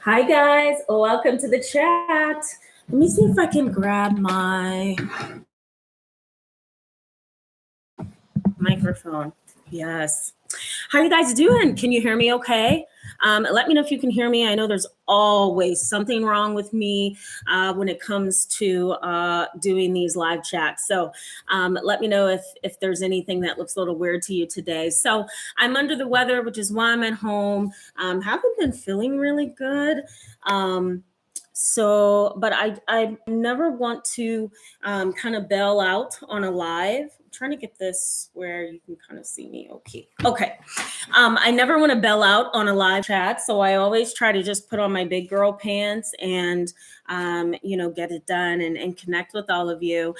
Hi guys, welcome to the chat. Let me see if I can grab my microphone. Yes. How you guys doing? Can you hear me okay? Let me know if you can hear me. I know there's always something wrong with me when it comes to doing these live chats. So let me know if there's anything that looks a little weird to you today. So I'm under the weather, which is why I'm at home. Haven't been feeling really good. But I never want to kind of bail out on a live. I'm trying to get this where you can kind of see me. Okay. I never want to bail out on a live chat, so I always try to just put on my big girl pants and get it done and connect with all of you.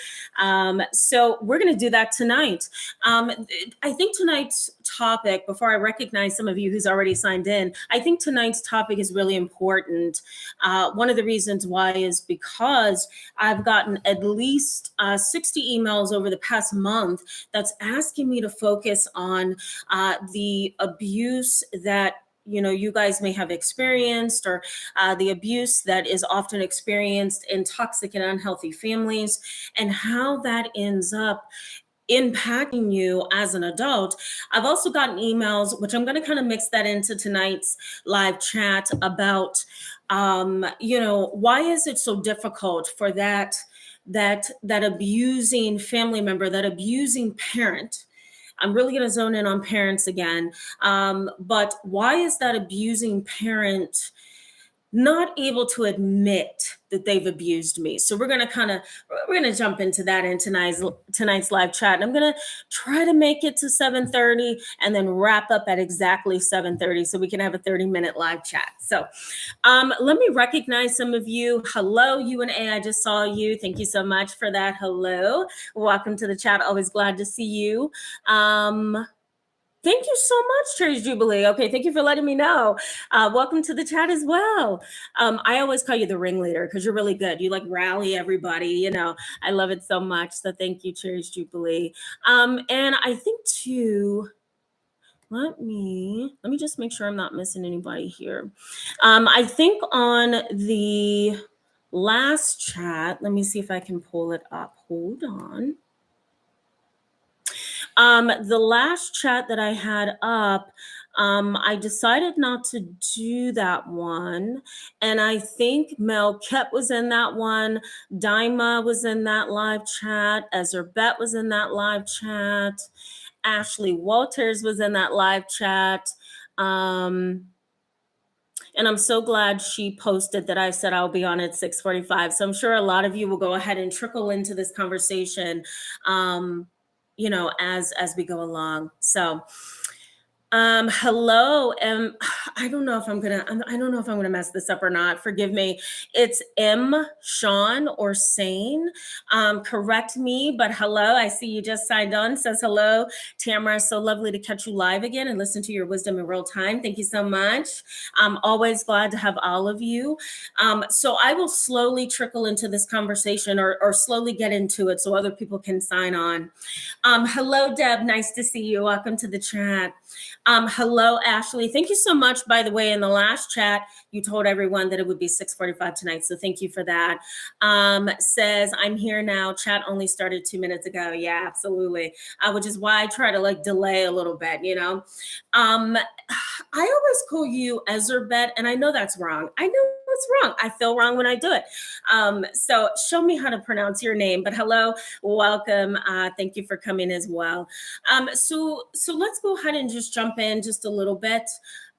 So we're going to do that tonight. I think tonight's topic, before I recognize some of you who's already signed in, I think tonight's topic is really important. One of the reasons why is because I've gotten at least 60 emails over the past month that's asking me to focus on the abuse that you guys may have experienced, or the abuse that is often experienced in toxic and unhealthy families, and how that ends up impacting you as an adult. I've also gotten emails, which I'm going to kind of mix that into tonight's live chat, about why is it so difficult for that abusing family member, that abusing parent. I'm really going to zone in on parents again. But why is that abusing parent not able to admit that they've abused me? So we're going to jump into that in tonight's live chat. And I'm going to try to make it to 7:30 and then wrap up at exactly 7:30 so we can have a 30-minute live chat. So let me recognize some of you. Hello, UNA. I just saw you. Thank you so much for that. Hello. Welcome to the chat. Always glad to see you. Thank you so much, Church Jubilee. Okay, thank you for letting me know. Welcome to the chat as well. I always call you the ringleader because you're really good. You rally everybody. I love it so much. So thank you, Church Jubilee. And I think too, let me just make sure I'm not missing anybody here. I think on the last chat, let me see if I can pull it up. Hold on. The last chat that I had up, I decided not to do that one. And I think Mel Kep was in that one. Daima was in that live chat. Ezra Bet was in that live chat. Ashley Walters was in that live chat. And I'm so glad she posted that I said I'll be on at 6:45. So I'm sure a lot of you will go ahead and trickle into this conversation, as we go along. So hello. I don't know if I'm gonna mess this up or not. Forgive me. It's M. Sean or Sane. Correct me, but hello. I see you just signed on. Says hello, Tamara. So lovely to catch you live again and listen to your wisdom in real time. Thank you so much. I'm always glad to have all of you. So I will slowly trickle into this conversation, or slowly get into it so other people can sign on. Hello, Deb. Nice to see you. Welcome to the chat. Hello, Ashley. Thank you so much. By the way, in the last chat, you told everyone that it would be 6:45 tonight. So thank you for that. Says, I'm here now. Chat only started 2 minutes ago. Yeah, absolutely. Which is why I try to delay a little bit, I always call you Ezerbet, and I know that's wrong. I know it's wrong. I feel wrong when I do it. So show me how to pronounce your name. But hello, welcome. Thank you for coming as well. So let's go ahead and just jump in just a little bit,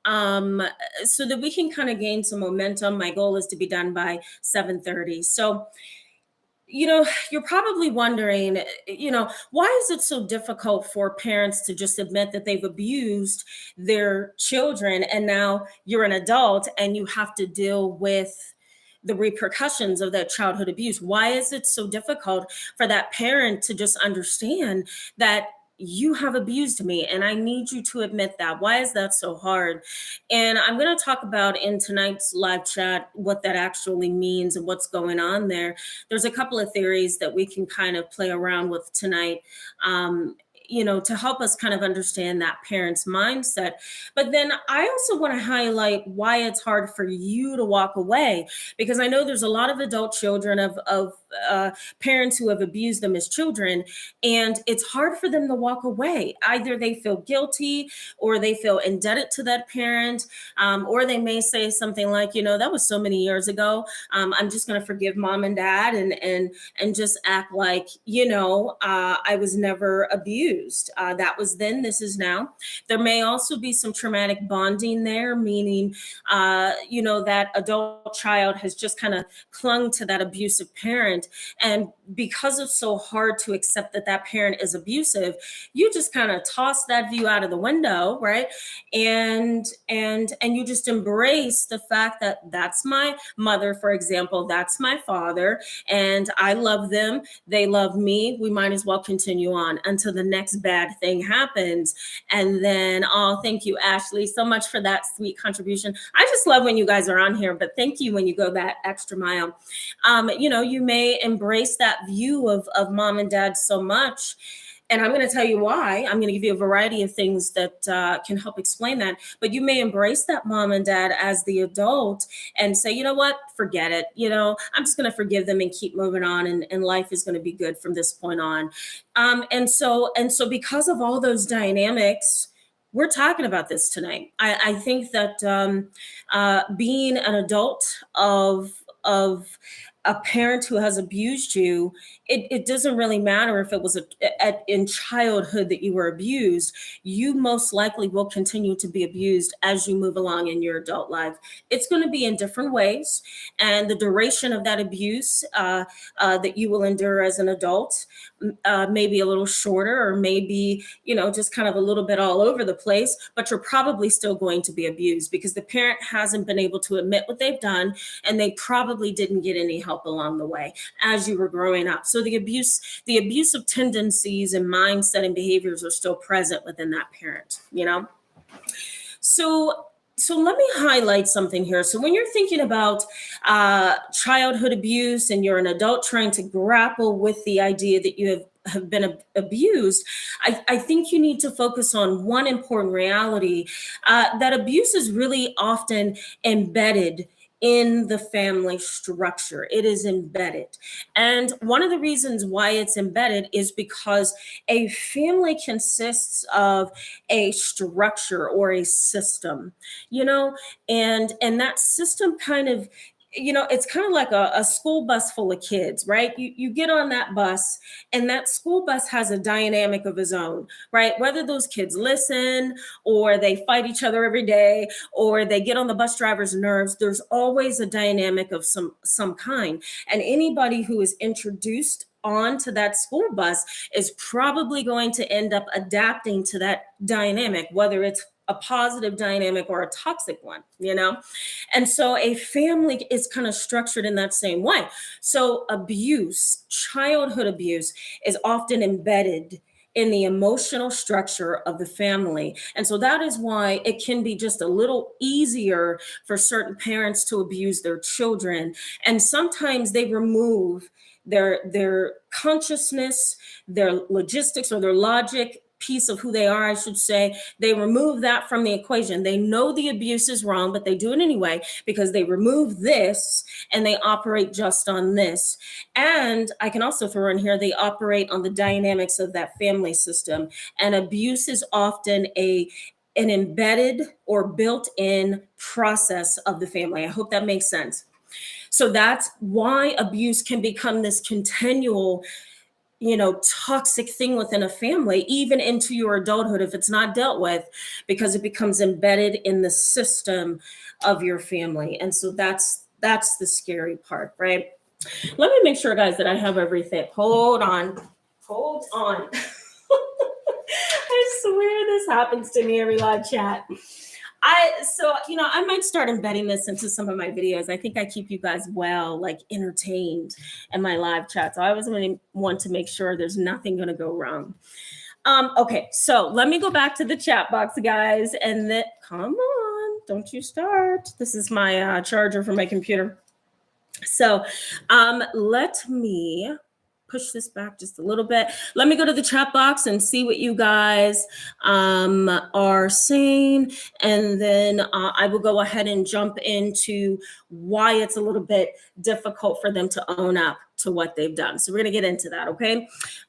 so that we can kind of gain some momentum. My goal is to be done by 7:30. So you're probably wondering, why is it so difficult for parents to just admit that they've abused their children, and now you're an adult and you have to deal with the repercussions of that childhood abuse? Why is it so difficult for that parent to just understand that you have abused me and I need you to admit that? Why is that so hard? And I'm going to talk about in tonight's live chat what that actually means and what's going on there. There's a couple of theories that we can kind of play around with tonight. to help us kind of understand that parent's mindset. But then I also want to highlight why it's hard for you to walk away, because I know there's a lot of adult children of parents who have abused them as children, and it's hard for them to walk away. Either they feel guilty, or they feel indebted to that parent, or they may say something like, that was so many years ago. I'm just going to forgive mom and dad and just act like, I was never abused. That was then, this is now. There may also be some traumatic bonding there, meaning, that adult child has just kind of clung to that abusive parent. And because it's so hard to accept that that parent is abusive, you just kind of toss that view out of the window, right? And you just embrace the fact that that's my mother, for example, that's my father, and I love them, they love me. We might as well continue on until the next bad thing happens. And then, oh, thank you, Ashley, so much for that sweet contribution. I just love when you guys are on here, but thank you when you go that extra mile. You may embrace that view of mom and dad so much. And I'm going to tell you why. I'm going to give you a variety of things that can help explain that. But you may embrace that mom and dad as the adult and say, you know what, forget it. I'm just going to forgive them and keep moving on. And life is going to be good from this point on. And so because of all those dynamics, we're talking about this tonight. I think that being an adult of a parent who has abused you, it doesn't really matter if it was in childhood that you were abused. You most likely will continue to be abused as you move along in your adult life. It's going to be in different ways, and the duration of that abuse that you will endure as an adult may be a little shorter, or maybe just kind of a little bit all over the place. But you're probably still going to be abused because the parent hasn't been able to admit what they've done, and they probably didn't get any help along the way as you were growing up. So the abusive tendencies and mindset and behaviors are still present within that parent. So let me highlight something here. So when you're thinking about childhood abuse and you're an adult trying to grapple with the idea that you have been abused, I think you need to focus on one important reality, that abuse is really often embedded in the family structure. It is embedded. And one of the reasons why it's embedded is because a family consists of a structure or a system, and that system kind of, it's kind of like a school bus full of kids, right? You get on that bus, and that school bus has a dynamic of its own, right? Whether those kids listen, or they fight each other every day, or they get on the bus driver's nerves, there's always a dynamic of some kind. And anybody who is introduced onto that school bus is probably going to end up adapting to that dynamic, whether it's a positive dynamic or a toxic one, And so a family is kind of structured in that same way. So childhood abuse, is often embedded in the emotional structure of the family. And so that is why it can be just a little easier for certain parents to abuse their children. And sometimes they remove their consciousness, their logistics, or their logic piece of who they are, I should say. They remove that from the equation. They know the abuse is wrong, but they do it anyway because they remove this and they operate just on this. And I can also throw in here, they operate on the dynamics of that family system. And abuse is often an embedded or built-in process of the family. I hope that makes sense. So that's why abuse can become this continual toxic thing within a family, even into your adulthood, if it's not dealt with, because it becomes embedded in the system of your family. And so that's the scary part, right? Let me make sure, guys, that I have everything. Hold on. I swear this happens to me every live chat. I might start embedding this into some of my videos. I think I keep you guys entertained in my live chat. So I always want to make sure there's nothing going to go wrong. Okay, so let me go back to the chat box, guys. And come on, don't you start. This is my charger for my computer. So let me push this back just a little bit. Let me go to the chat box and see what you guys are saying. And then I will go ahead and jump into why it's a little bit difficult for them to own up to what they've done. So we're going to get into that. Okay.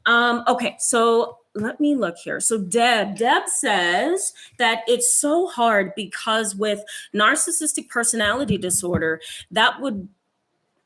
Okay. So let me look here. So Deb says that it's so hard because with narcissistic personality disorder, that would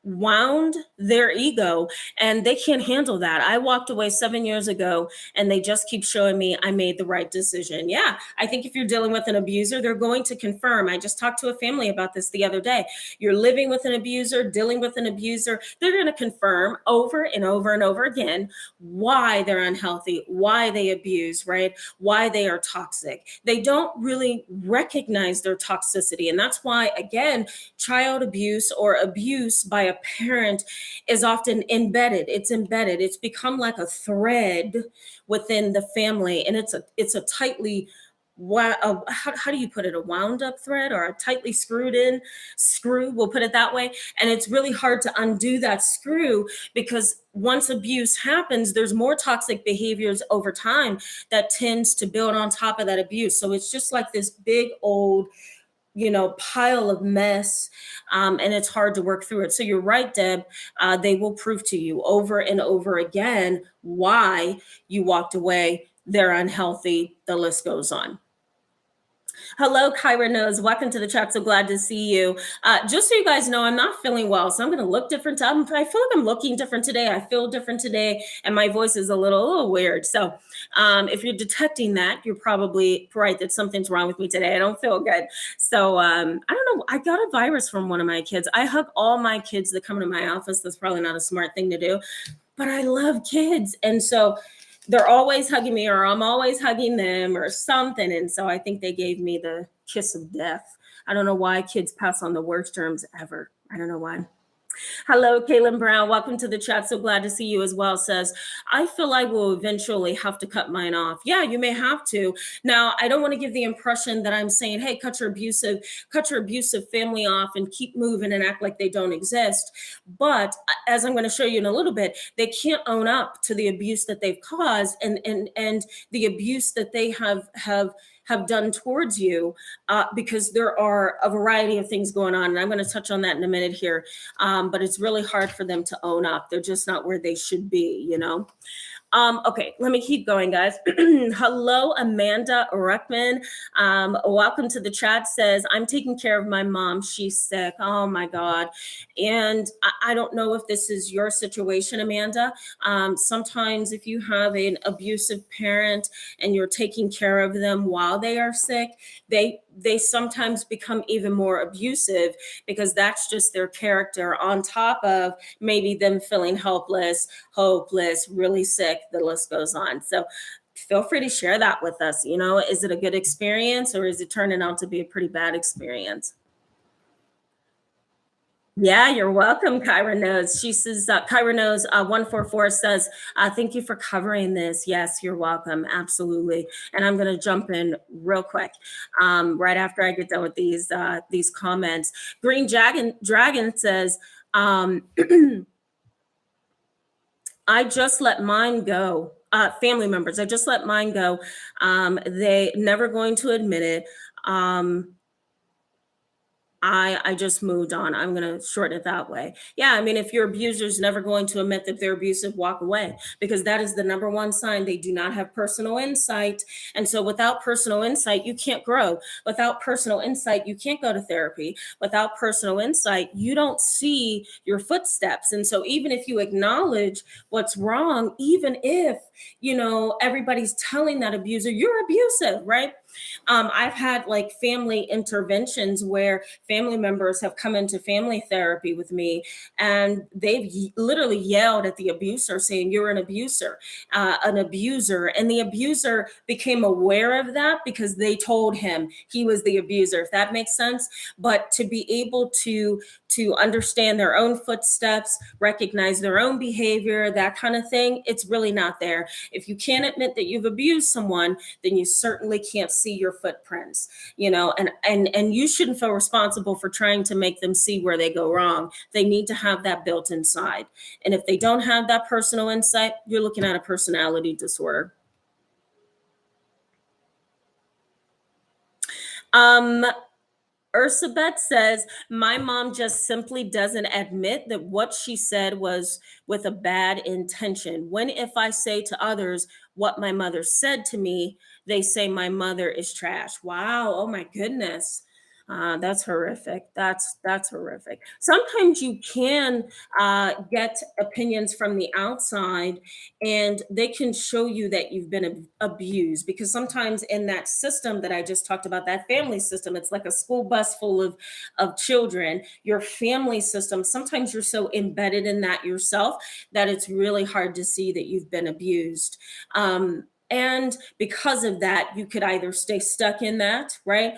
wound their ego and they can't handle that. I walked away 7 years ago and they just keep showing me I made the right decision. Yeah, I think if you're dealing with an abuser, they're going to confirm. I just talked to a family about this the other day. You're living with an abuser, dealing with an abuser, they're going to confirm over and over and over again why they're unhealthy, why they abuse, right? Why they are toxic. They don't really recognize their toxicity. And that's why, again, child abuse or abuse by a parent is often embedded. It's become like a thread within the family, and it's a tightly how do you put it, a wound up thread or a tightly screwed in screw, we'll put it that way. And it's really hard to undo that screw because once abuse happens, there's more toxic behaviors over time that tends to build on top of that abuse. So it's just like this big old pile of mess, and it's hard to work through it. So you're right, Deb. They will prove to you over and over again why you walked away. They're unhealthy. The list goes on. Hello, Kyra Knows. Welcome to the chat. So glad to see you. Just so you guys know, I'm not feeling well, so I'm going to look different. I feel like I'm looking different today. I feel different today, and my voice is a little weird. So if you're detecting that, you're probably right that something's wrong with me today. I don't feel good. So I don't know. I got a virus from one of my kids. I hug all my kids that come to my office. That's probably not a smart thing to do, but I love kids. And so they're always hugging me or I'm always hugging them or something. And so I think they gave me the kiss of death. I don't know why kids pass on the worst germs ever. I don't know why. Hello, Kaylin Brown. Welcome to the chat. So glad to see you as well. Says, I feel I will eventually have to cut mine off. Yeah, you may have to. Now, I don't want to give the impression that I'm saying, hey, cut your abusive family off and keep moving and act like they don't exist. But as I'm going to show you in a little bit, they can't own up to the abuse that they've caused and the abuse that they have done towards you, because there are a variety of things going on. And I'm going to touch on that in a minute here. But it's really hard for them to own up. They're just not where they should be, Okay, let me keep going, guys. Hello, Amanda Ruckman. Welcome to the chat. Says, I'm taking care of my mom. She's sick. Oh, my God. And I don't know if this is your situation, Amanda. Sometimes if you have an abusive parent and you're taking care of them while they are sick, they sometimes become even more abusive because that's just their character on top of maybe them feeling helpless, hopeless, really sick. The list goes on. So feel free to share that with us. Is it a good experience or is it turning out to be a pretty bad experience? Yeah, you're welcome, Kyra Knows. She says, Kyra Knows 144 says, thank you for covering this. Yes, you're welcome. Absolutely. And I'm going to jump in real quick right after I get done with these comments. Green Dragon says, I just let mine go. Family members, I just let mine go. They never going to admit it. I just moved on. I'm going to shorten it that way. Yeah, I mean, if your abuser's never going to admit that they're abusive, walk away, because that is the number one sign they do not have personal insight. And so without personal insight, you can't grow. Without personal insight, you can't go to therapy. Without personal insight, you don't see your footsteps. And so even if you acknowledge what's wrong, even if, everybody's telling that abuser, you're abusive, right? I've had like family interventions where family members have come into family therapy with me and they've literally yelled at the abuser saying, you're an abuser. And the abuser became aware of that because they told him he was the abuser, if that makes sense. But to be able to understand their own footsteps, recognize their own behavior, that kind of thing, it's really not there. If you can't admit that you've abused someone, then you certainly can't see your footprints, and you shouldn't feel responsible for trying to make them see where they go wrong. They need to have that built inside. And if they don't have that personal insight, you're looking at a personality disorder. Um, Ursabet says, my mom just simply doesn't admit that what she said was with a bad intention. When if I say to others what my mother said to me, they say my mother is trash. Wow. Oh my goodness. That's horrific. That's horrific. Sometimes you can get opinions from the outside, and they can show you that you've been abused, because sometimes in that system that I just talked about, that family system, it's like a school bus full of children. Your family system, sometimes you're so embedded in that yourself that it's really hard to see that you've been abused. And because of that, you could either stay stuck in that, right?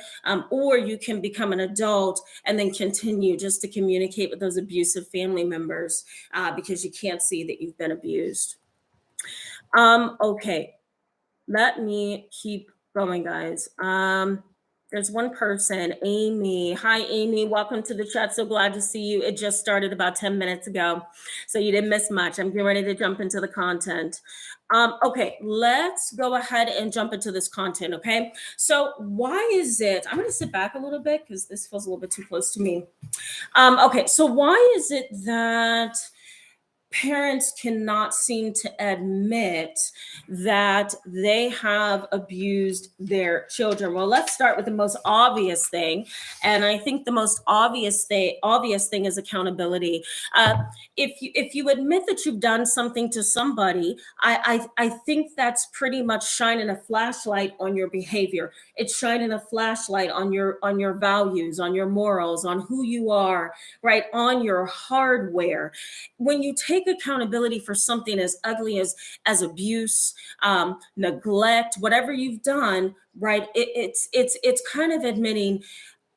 Or you can become an adult and then continue just to communicate with those abusive family members, because you can't see that you've been abused. Okay, let me keep going, guys. There's one person, Amy. Hi, Amy. Welcome to the chat. So glad to see you. It just started about 10 minutes ago, so you didn't miss much. I'm getting ready to jump into the content. Okay, let's go ahead and jump into this content, okay? So why is it, I'm going to sit back a little bit because this feels a little bit too close to me. Okay, so why is it that parents cannot seem to admit that they have abused their children? Well, let's start with the most obvious thing, and I think the most obvious thing is accountability. If you admit that you've done something to somebody, I think that's pretty much shining a flashlight on your behavior. It's shining a flashlight on your values, on your morals, on who you are, right, on your hardware. When you take accountability for something as ugly as abuse, neglect, whatever you've done, right, it's kind of admitting,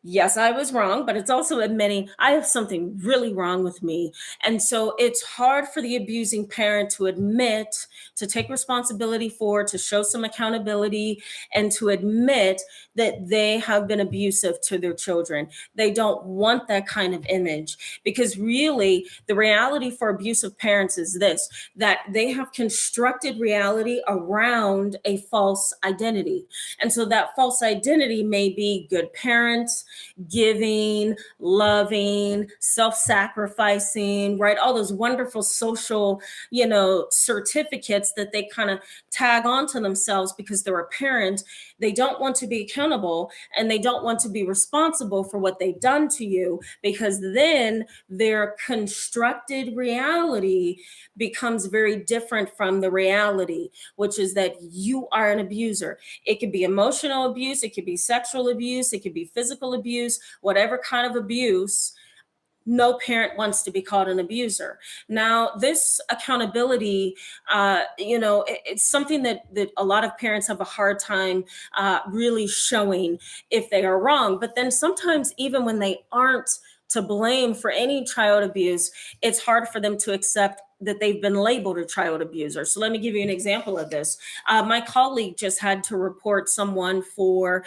yes, I was wrong, but it's also admitting I have something really wrong with me. And so it's hard for the abusing parent to admit, to take responsibility for, to show some accountability, and to admit that they have been abusive to their children. They don't want that kind of image, because really the reality for abusive parents is this, that they have constructed reality around a false identity. And so that false identity may be good parents, giving, loving, self-sacrificing, right? All those wonderful social, certificates that they kind of tag onto themselves because they're a parent. They don't want to be accountable, and they don't want to be responsible for what they've done to you, because then their constructed reality becomes very different from the reality, which is that you are an abuser. It could be emotional abuse, it could be sexual abuse, it could be physical abuse, whatever kind of abuse. No parent wants to be called an abuser. Now, this accountability, it's something that a lot of parents have a hard time really showing if they are wrong. But then sometimes, even when they aren't to blame for any child abuse, it's hard for them to accept that they've been labeled a child abuser. So let me give you an example of this. My colleague just had to report report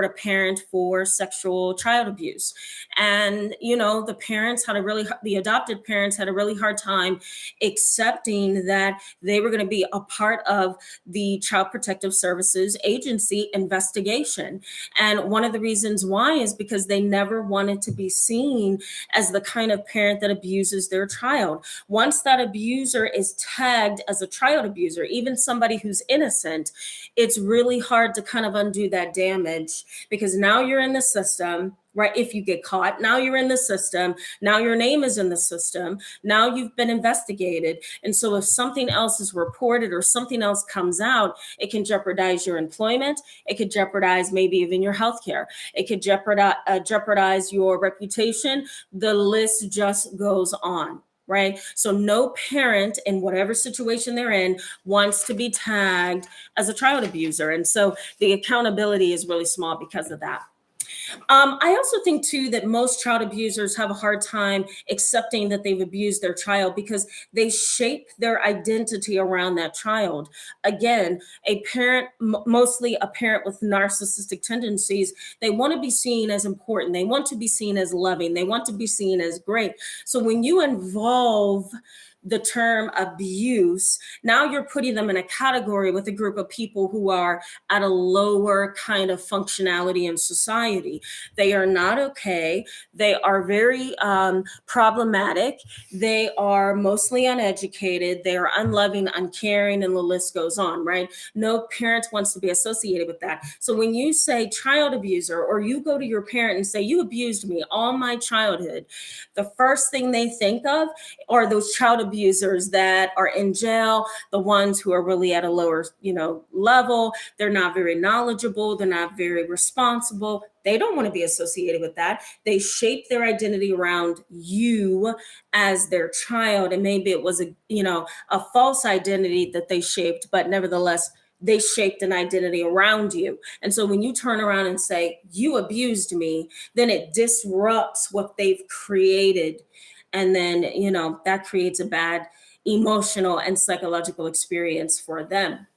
a parent for sexual child abuse. And, the adopted parents had a really hard time accepting that they were going to be a part of the Child Protective Services agency investigation. And one of the reasons why is because they never wanted to be seen as the kind of parent that abuses their child. Once that abuser is tagged as a child abuser, even somebody who's innocent, it's really hard to kind of undo that damage, because now you're in the system, right? If you get caught, now you're in the system. Now your name is in the system. Now you've been investigated. And so if something else is reported or something else comes out, it can jeopardize your employment. It could jeopardize maybe even your healthcare. It could jeopardize your reputation. The list just goes on. Right? So no parent, in whatever situation they're in, wants to be tagged as a child abuser. And so the accountability is really small because of that. I also think too that most child abusers have a hard time accepting that they've abused their child because they shape their identity around that child. Again, a parent, mostly a parent with narcissistic tendencies, they want to be seen as important. They want to be seen as loving. They want to be seen as great. So when you involve the term abuse, now you're putting them in a category with a group of people who are at a lower kind of functionality in society. They are not okay. They are very problematic. They are mostly uneducated. They are unloving, uncaring, and the list goes on, right? No parent wants to be associated with that. So when you say child abuser, or you go to your parent and say, you abused me all my childhood, the first thing they think of are those child abusers that are in jail, the ones who are really at a lower, level. They're not very knowledgeable. They're not very responsible. They don't want to be associated with that. They shape their identity around you as their child. And maybe it was a false identity that they shaped, but nevertheless, they shaped an identity around you. And so when you turn around and say, you abused me, then it disrupts what they've created. And then, that creates a bad emotional and psychological experience for them.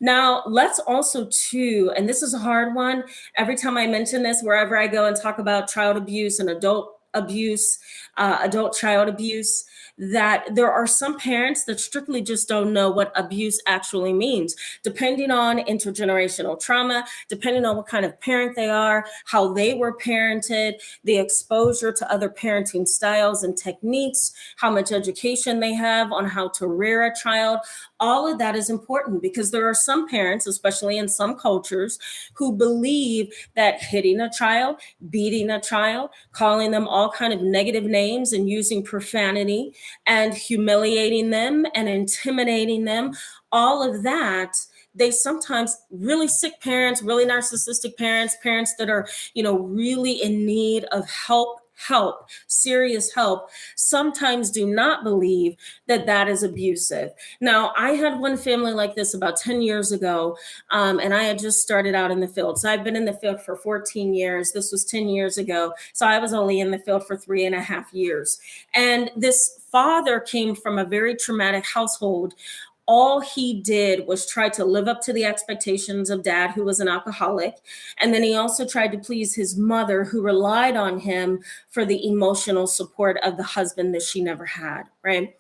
Now, let's also too, and this is a hard one. Every time I mention this, wherever I go and talk about child abuse and adult abuse, adult child abuse, that there are some parents that strictly just don't know what abuse actually means, depending on intergenerational trauma, depending on what kind of parent they are, how they were parented, the exposure to other parenting styles and techniques, how much education they have on how to rear a child. All of that is important because there are some parents, especially in some cultures, who believe that hitting a child, beating a child, calling them all kind of negative names and using profanity and humiliating them and intimidating them, all of that, they sometimes, really sick parents, really narcissistic parents, parents that are, really in need of serious help, sometimes do not believe that that is abusive. Now, I had one family like this about 10 years ago, and I had just started out in the field. So I've been in the field for 14 years. This was 10 years ago. So I was only in the field for 3.5 years. And this father came from a very traumatic household. All he did was try to live up to the expectations of dad, who was an alcoholic. And then he also tried to please his mother, who relied on him for the emotional support of the husband that she never had, right?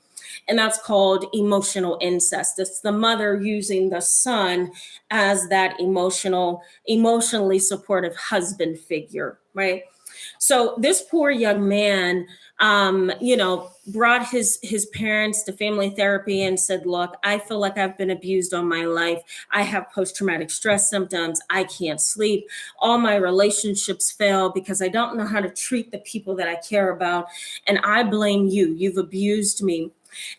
And that's called emotional incest. It's the mother using the son as that emotionally supportive husband figure, right? So this poor young man, brought his parents to family therapy and said, look, I feel like I've been abused all my life. I have post-traumatic stress symptoms. I can't sleep. All my relationships fail because I don't know how to treat the people that I care about. And I blame you. You've abused me.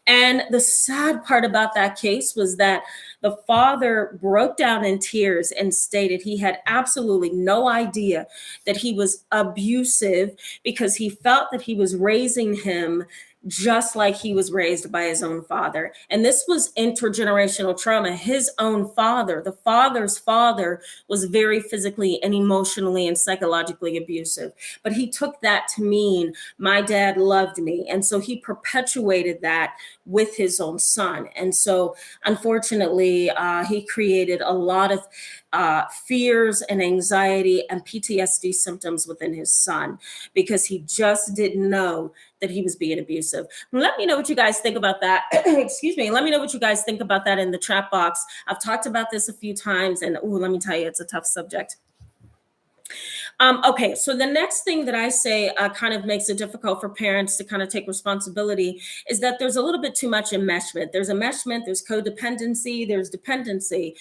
And the sad part about that case was that the father broke down in tears and stated he had absolutely no idea that he was abusive because he felt that he was raising him just like he was raised by his own father. And this was intergenerational trauma. His own father, the father's father, was very physically and emotionally and psychologically abusive. But he took that to mean my dad loved me. And so he perpetuated that with his own son. And so unfortunately, he created a lot of fears and anxiety and PTSD symptoms within his son because he just didn't know that he was being abusive. Let me know what you guys think about that. Excuse me. Let me know what you guys think about that in the chat box. I've talked about this a few times, and let me tell you, it's a tough subject. Okay, so the next thing that I say kind of makes it difficult for parents to kind of take responsibility is that there's a little bit too much enmeshment. There's enmeshment, there's codependency, there's dependency.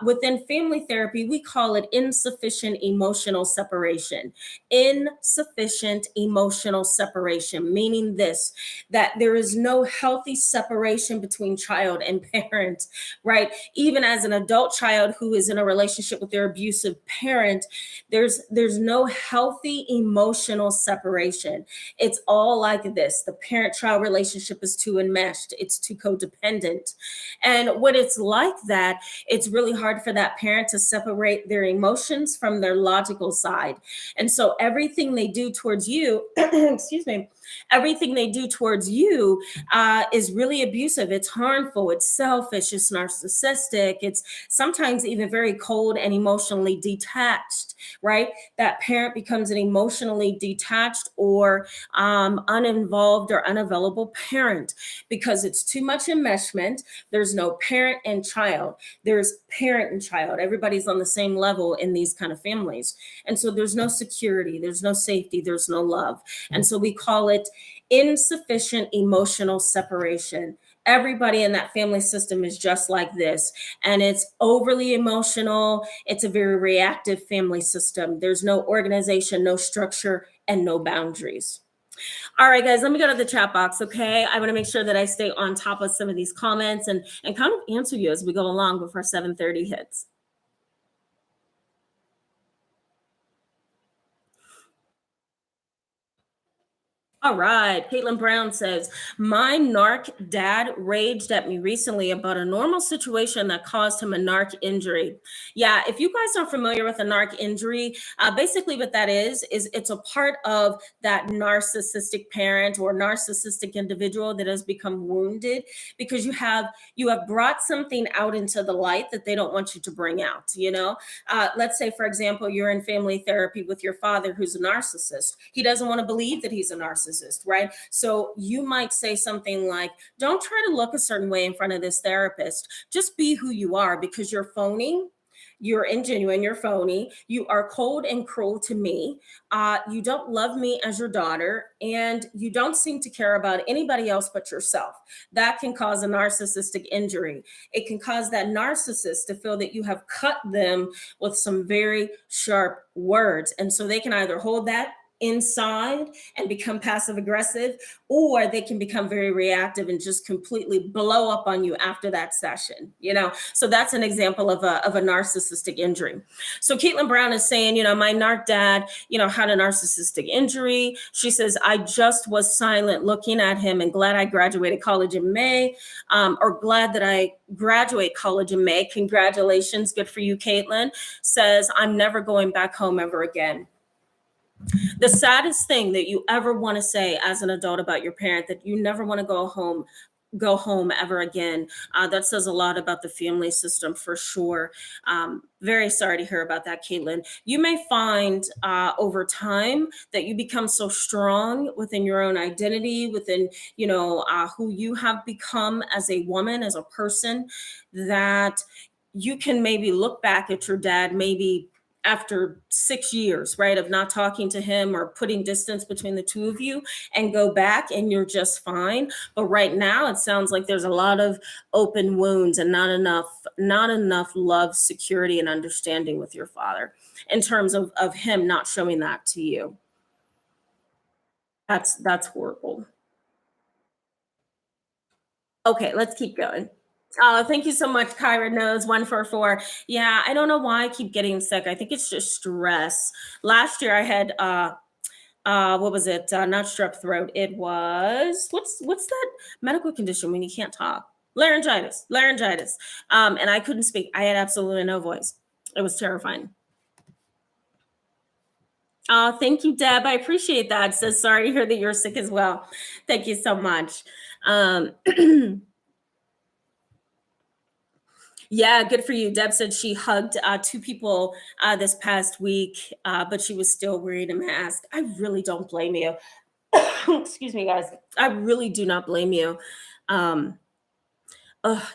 Within family therapy, we call it insufficient emotional separation. Insufficient emotional separation, meaning this, that there is no healthy separation between child and parent, right? Even as an adult child who is in a relationship with their abusive parent, there's there's no healthy emotional separation. It's all like this. The parent child relationship is too enmeshed, it's too codependent. And when it's like that, it's really hard for that parent to separate their emotions from their logical side. And so everything they do towards you, excuse me, everything they do towards you is really abusive. It's harmful, it's selfish, it's narcissistic, it's sometimes even very cold and emotionally detached, right? That parent becomes an emotionally detached or uninvolved or unavailable parent because it's too much enmeshment. There's no parent and child, there's parent and child. Everybody's on the same level in these kind of families. And so there's no security, there's no safety, there's no love. And so we call it insufficient emotional separation. Everybody in that family system is just like this. And it's overly emotional. It's a very reactive family system. There's no organization, no structure, and no boundaries. All right, guys, let me go to the chat box, okay? I want to make sure that I stay on top of some of these comments and kind of answer you as we go along before 7:30 hits. All right. Caitlin Brown says, my narc dad raged at me recently about a normal situation that caused him a narc injury. Yeah, if you guys are familiar with a narc injury, basically what that is it's a part of that narcissistic parent or narcissistic individual that has become wounded because you have brought something out into the light that they don't want you to bring out, you know? Let's say, for example, you're in family therapy with your father who's a narcissist. He doesn't want to believe that he's a narcissist, right? So you might say something like, don't try to look a certain way in front of this therapist. Just be who you are because you're phony. You're ingenuine, you're phony, you are cold and cruel to me, you don't love me as your daughter, and you don't seem to care about anybody else but yourself. That can cause a narcissistic injury. It can cause that narcissist to feel that you have cut them with some very sharp words. And so they can either hold that inside and become passive aggressive, or they can become very reactive and just completely blow up on you after that session, you know? So that's an example of a narcissistic injury. So Caitlin Brown is saying, my narc dad, had a narcissistic injury. She says, I just was silent looking at him and glad I graduated college in May, or glad that I graduate college in May. Congratulations. Good for you, Caitlin. Says, I'm never going back home ever again. The saddest thing that you ever want to say as an adult about your parent, that you never want to go home ever again. That says a lot about the family system for sure. Very sorry to hear about that, Caitlin. You may find over time that you become so strong within your own identity, within who you have become as a woman, as a person, that you can maybe look back at your dad maybe after 6 years, right, of not talking to him or putting distance between the two of you, and go back and you're just fine. But right now it sounds like there's a lot of open wounds and not enough love, security, and understanding with your father in terms of him not showing that to you. That's horrible. Okay, let's keep going. Oh, thank you so much, Kyra Knows 144. Yeah, I don't know why I keep getting sick. I think it's just stress. Last year I had what was it? Not strep throat. It was what's that medical condition when you can't talk? Laryngitis. Laryngitis. And I couldn't speak. I had absolutely no voice. It was terrifying. Oh, thank you, Deb. I appreciate that. So sorry to hear that you're sick as well. Thank you so much. Um, Yeah, good for you. Deb said she hugged two people this past week, but she was still wearing a mask. I really don't blame you. Excuse me, guys. I really do not blame you. Um,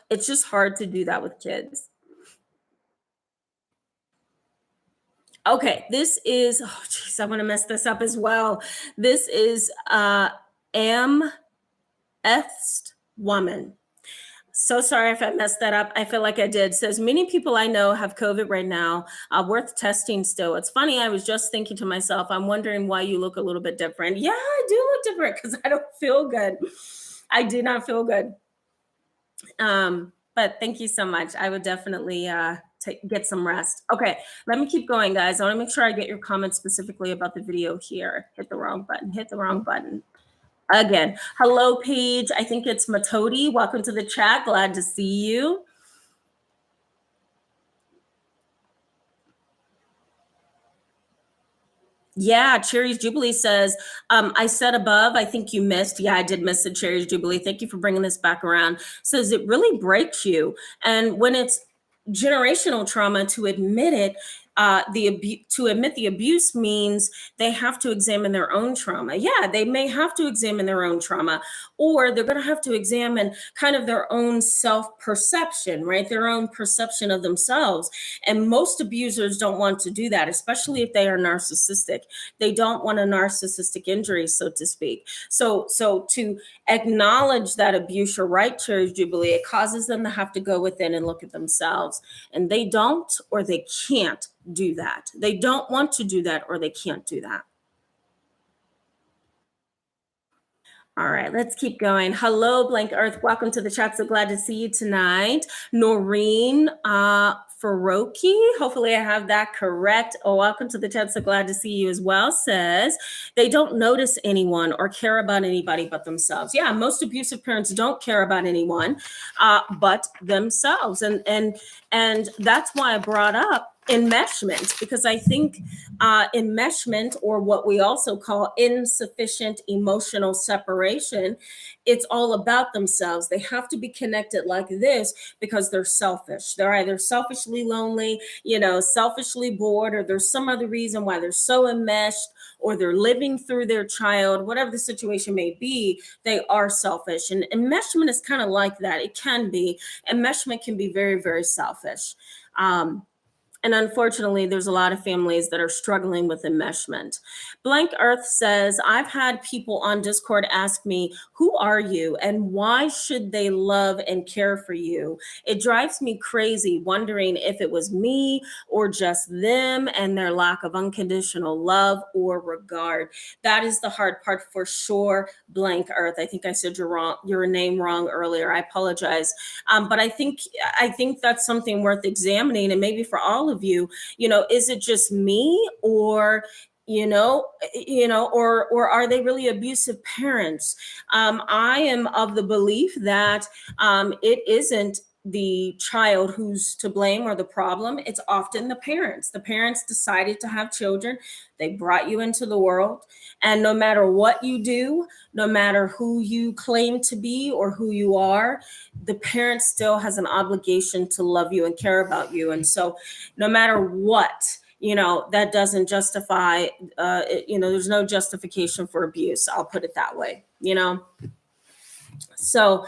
it's just hard to do that with kids. Okay, this is, oh, jeez, I want to mess this up as well. This is Am Est Woman. So sorry if I messed that up. I feel like I did. Says many people I know have COVID right now. Worth testing still. It's funny. I was just thinking to myself, I'm wondering why you look a little bit different. Yeah, I do look different because I don't feel good. I do not feel good. But thank you so much. I would definitely get some rest. Okay, let me keep going, guys. I want to make sure I get your comments specifically about the video here. Hit the wrong button. Hit the wrong button. Again, hello, Paige. I think it's Matodi. Welcome to the chat. Glad to see you. Yeah, Cherry's Jubilee says, I said above, I think you missed. Yeah, I did miss the Cherry's Jubilee. Thank you for bringing this back around. Says it really breaks you. And when it's generational trauma, to admit it, to admit the abuse means they have to examine their own trauma. Yeah, they may have to examine their own trauma, or they're going to have to examine kind of their own self perception, right? Their own perception of themselves. And most abusers don't want to do that, especially if they are narcissistic. They don't want a narcissistic injury, so to speak. So to acknowledge that abuse, you're right, Cherry Jubilee, it causes them to have to go within and look at themselves. And they don't, or they can't do that. They don't want to do that, or they can't do that. All right, let's keep going. Hello, Blank Earth. Welcome to the chat. So glad to see you tonight. Noreen Faroki, hopefully I have that correct. Oh, welcome to the chat. So glad to see you as well. Says they don't notice anyone or care about anybody but themselves. Yeah, most abusive parents don't care about anyone but themselves. And that's why I brought up enmeshment, because I think enmeshment, or what we also call insufficient emotional separation, it's all about themselves. They have to be connected like this because they're selfish. They're either selfishly lonely, selfishly bored, or there's some other reason why they're so enmeshed, or they're living through their child, whatever the situation may be, they are selfish. And enmeshment is kind of like that. It can be. Enmeshment can be very, very selfish. And unfortunately, there's a lot of families that are struggling with enmeshment. Blank Earth says, I've had people on Discord ask me, who are you and why should they love and care for you? It drives me crazy wondering if it was me or just them and their lack of unconditional love or regard. That is the hard part for sure, Blank Earth. I think I said your name wrong earlier. I apologize. But I think that's something worth examining, and maybe for all of you, is it just me, or or are they really abusive parents? I am of the belief that it isn't the child who's to blame or the problem. It's often the parents. The parents decided to have children. They brought you into the world. And no matter what you do, no matter who you claim to be or who you are, the parent still has an obligation to love you and care about you. And so no matter what, that doesn't justify, there's no justification for abuse. I'll put it that way, So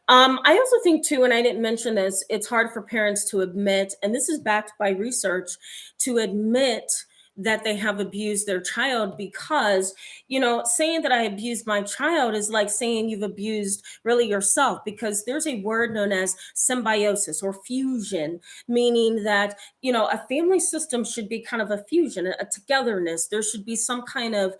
I also think too, and I didn't mention this, it's hard for parents to admit, and this is backed by research, to admit that they have abused their child, because, saying that I abused my child is like saying you've abused really yourself, because there's a word known as symbiosis or fusion, meaning that, a family system should be kind of a fusion, a togetherness. There should be some kind of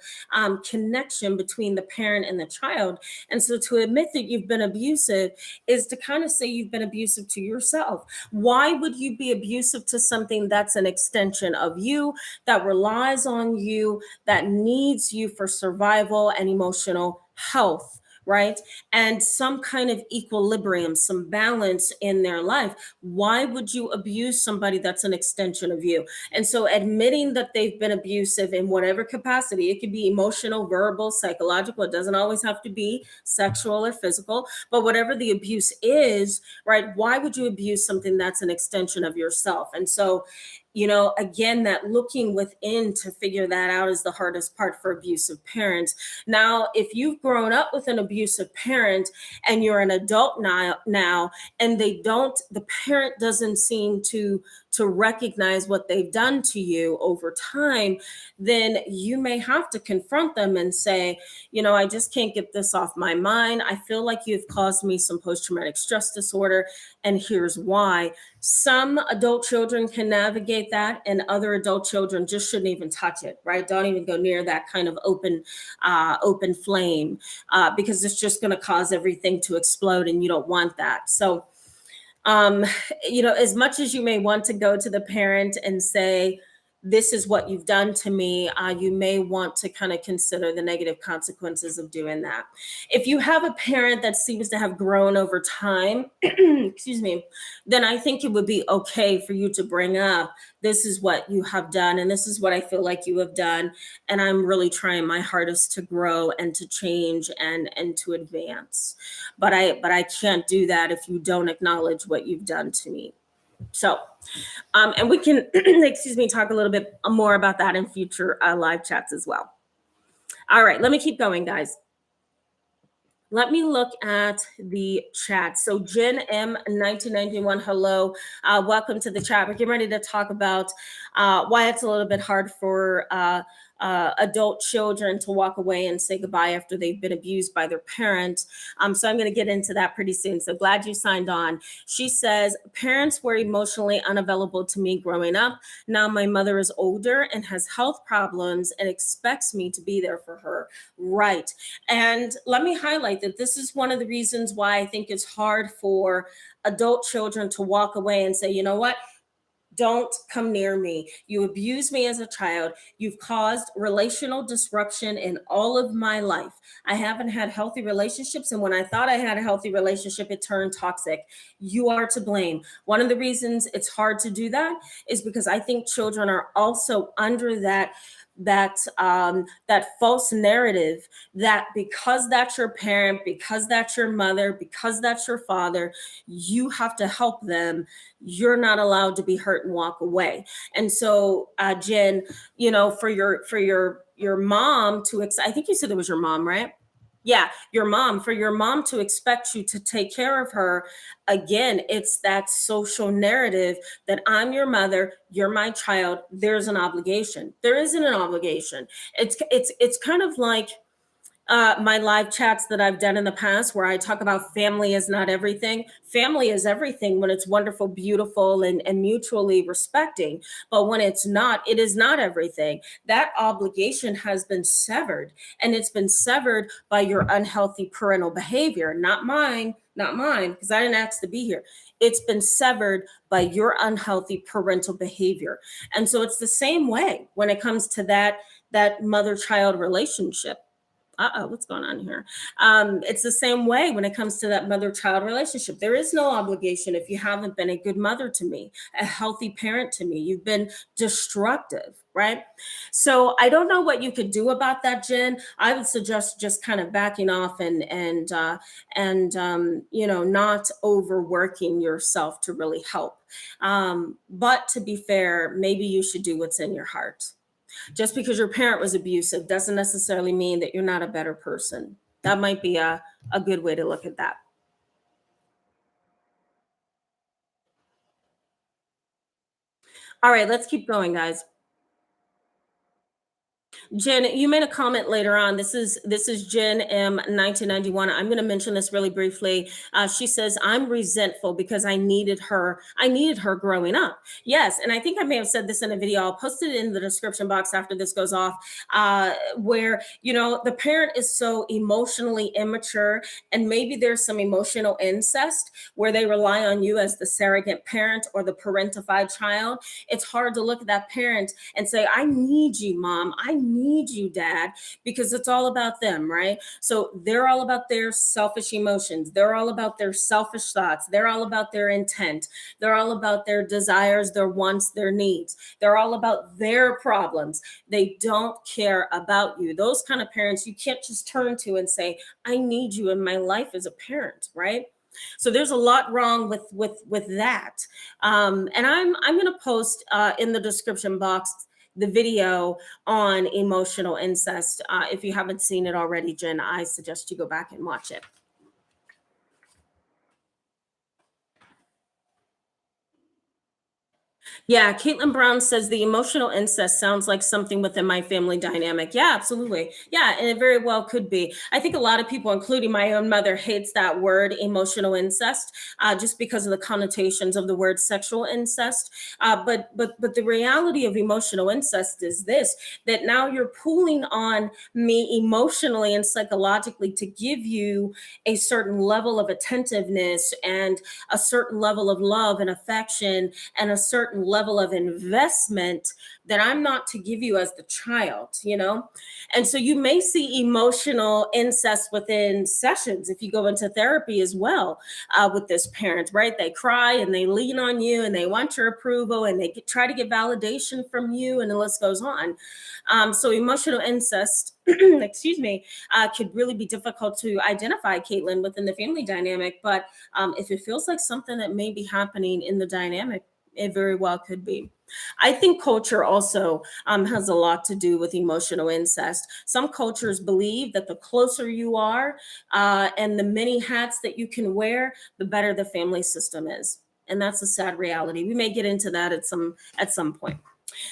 connection between the parent and the child. And so to admit that you've been abusive is to kind of say you've been abusive to yourself. Why would you be abusive to something that's an extension of you, that relies on you, that needs you for survival and emotional health, right? And some kind of equilibrium, some balance in their life? Why would you abuse somebody that's an extension of you? And so admitting that they've been abusive in whatever capacity, it could be emotional, verbal, psychological, it doesn't always have to be sexual or physical, but whatever the abuse is, right? Why would you abuse something that's an extension of yourself? And so, again, that looking within to figure that out is the hardest part for abusive parents. Now, if you've grown up with an abusive parent and you're an adult now, and the parent doesn't seem to recognize what they've done to you over time, then you may have to confront them and say, I just can't get this off my mind. I feel like you've caused me some post-traumatic stress disorder, and here's why. Some adult children can navigate that, and other adult children just shouldn't even touch it, right? Don't even go near that kind of open flame, because it's just going to cause everything to explode, and you don't want that. So um, as much as you may want to go to the parent and say, this is what you've done to me, you may want to kind of consider the negative consequences of doing that. If you have a parent that seems to have grown over time, excuse me, then I think it would be okay for you to bring up, this is what you have done, and this is what I feel like you have done. And I'm really trying my hardest to grow and to change and to advance. But I can't do that if you don't acknowledge what you've done to me. So, and we can, excuse me, talk a little bit more about that in future live chats as well. All right, let me keep going, guys. Let me look at the chat. So Jen M 1991, hello. Welcome to the chat. We're getting ready to talk about why it's a little bit hard for adult children to walk away and say goodbye after they've been abused by their parent. So I'm going to get into that pretty soon. So glad you signed on. She says, parents were emotionally unavailable to me growing up. Now my mother is older and has health problems and expects me to be there for her. Right. And let me highlight that this is one of the reasons why I think it's hard for adult children to walk away and say, you know what? Don't come near me. You abused me as a child. You've caused relational disruption in all of my life. I haven't had healthy relationships. And when I thought I had a healthy relationship, it turned toxic. You are to blame. One of the reasons it's hard to do that is because I think children are also under that false narrative that because that's your parent, because that's your mother, because that's your father, you have to help them. You're not allowed to be hurt and walk away. And so, Jen, for your mom to I think you said it was your mom, right? Yeah, your mom, for your mom to expect you to take care of her, again, it's that social narrative that I'm your mother, you're my child, there's an obligation. There isn't an obligation. It's kind of like my live chats that I've done in the past where I talk about family is not everything. Family is everything when it's wonderful, beautiful, and mutually respecting. But when it's not, it is not everything. That obligation has been severed, and it's been severed by your unhealthy parental behavior, not mine, because I didn't ask to be here. It's been severed by your unhealthy parental behavior. And so it's the same way when it comes to that mother-child relationship. What's going on here? It's the same way when it comes to that mother-child relationship. There is no obligation if you haven't been a good mother to me, a healthy parent to me. You've been destructive, right? So I don't know what you could do about that, Jen. I would suggest just kind of backing off and not overworking yourself to really help. But to be fair, maybe you should do what's in your heart. Just because your parent was abusive doesn't necessarily mean that you're not a better person. That might be a good way to look at that. All right, let's keep going, guys. Jen, you made a comment later on. This is Jen M 1991. I'm going to mention this really briefly. She says, "I'm resentful because I needed her. I needed her growing up." Yes, and I think I may have said this in a video. I'll post it in the description box after this goes off. Where the parent is so emotionally immature, and maybe there's some emotional incest where they rely on you as the surrogate parent or the parentified child. It's hard to look at that parent and say, "I need you, mom. I need you, dad," because it's all about them, right? So they're all about their selfish emotions. They're all about their selfish thoughts. They're all about their intent. They're all about their desires, their wants, their needs. They're all about their problems. They don't care about you. Those kind of parents you can't just turn to and say, "I need you in my life as a parent," right? So there's a lot wrong with that. And I'm going to post in the description box the video on emotional incest. If you haven't seen it already, Jen, I suggest you go back and watch it. Yeah, Caitlin Brown says the emotional incest sounds like something within my family dynamic. Yeah, absolutely. Yeah, and it very well could be. I think a lot of people, including my own mother, hates that word emotional incest, just because of the connotations of the word sexual incest. But the reality of emotional incest is this: that now you're pulling on me emotionally and psychologically to give you a certain level of attentiveness and a certain level of love and affection and a certain level of investment that I'm not to give you as the child. And so you may see emotional incest within sessions if you go into therapy as well, with this parent, right? They cry and they lean on you and they want your approval and try to get validation from you, and the list goes on. So emotional incest, excuse me, could really be difficult to identify, Caitlin, within the family dynamic. But if it feels like something that may be happening in the dynamic, it very well could be. I think culture also has a lot to do with emotional incest. Some cultures believe that the closer you are, and the many hats that you can wear, the better the family system is. And that's a sad reality. We may get into that at some point.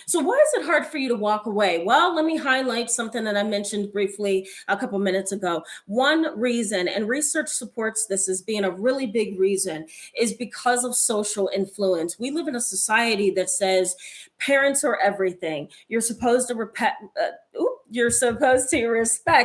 So, why is it hard for you to walk away? Well, let me highlight something that I mentioned briefly a couple minutes ago. One reason, and research supports this as being a really big reason, is because of social influence. We live in a society that says parents are everything. You're supposed to respect,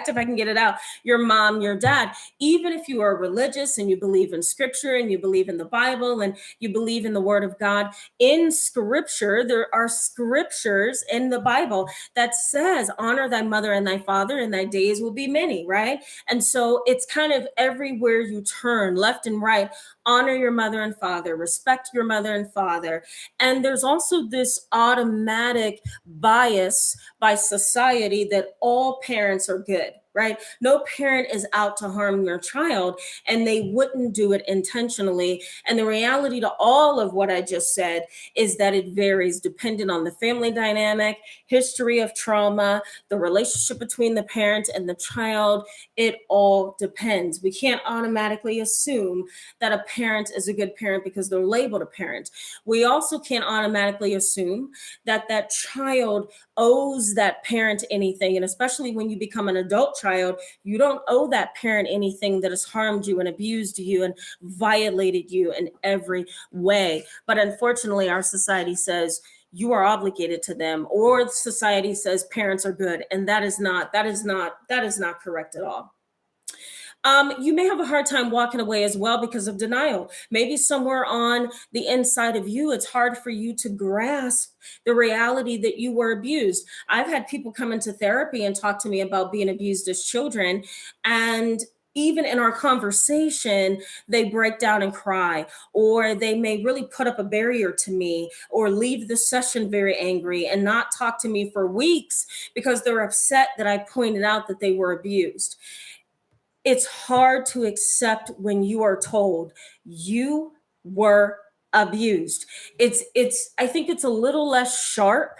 if I can get it out, your mom, your dad, even if you are religious and you believe in scripture and you believe in the Bible and you believe in the word of God. In scripture, there are scriptures in the Bible that says, honor thy mother and thy father, and thy days will be many, right? And so it's kind of everywhere you turn, left and right. Honor your mother and father, respect your mother and father. And there's also this automatic bias by society that all parents are good, right? No parent is out to harm their child, and they wouldn't do it intentionally. And the reality to all of what I just said is that it varies depending on the family dynamic, history of trauma, the relationship between the parent and the child. It all depends. We can't automatically assume that a parent is a good parent because they're labeled a parent. We also can't automatically assume that that child owes that parent anything. And especially when you become an adult child, you don't owe that parent anything that has harmed you and abused you and violated you in every way. But unfortunately, our society says you are obligated to them, or society says parents are good. And that is not correct at all. You may have a hard time walking away as well because of denial. Maybe somewhere on the inside of you, it's hard for you to grasp the reality that you were abused. I've had people come into therapy and talk to me about being abused as children. And even in our conversation, they break down and cry, or they may really put up a barrier to me, or leave the session very angry and not talk to me for weeks because they're upset that I pointed out that they were abused. It's hard to accept when you are told you were abused. It's I think it's a little less sharp,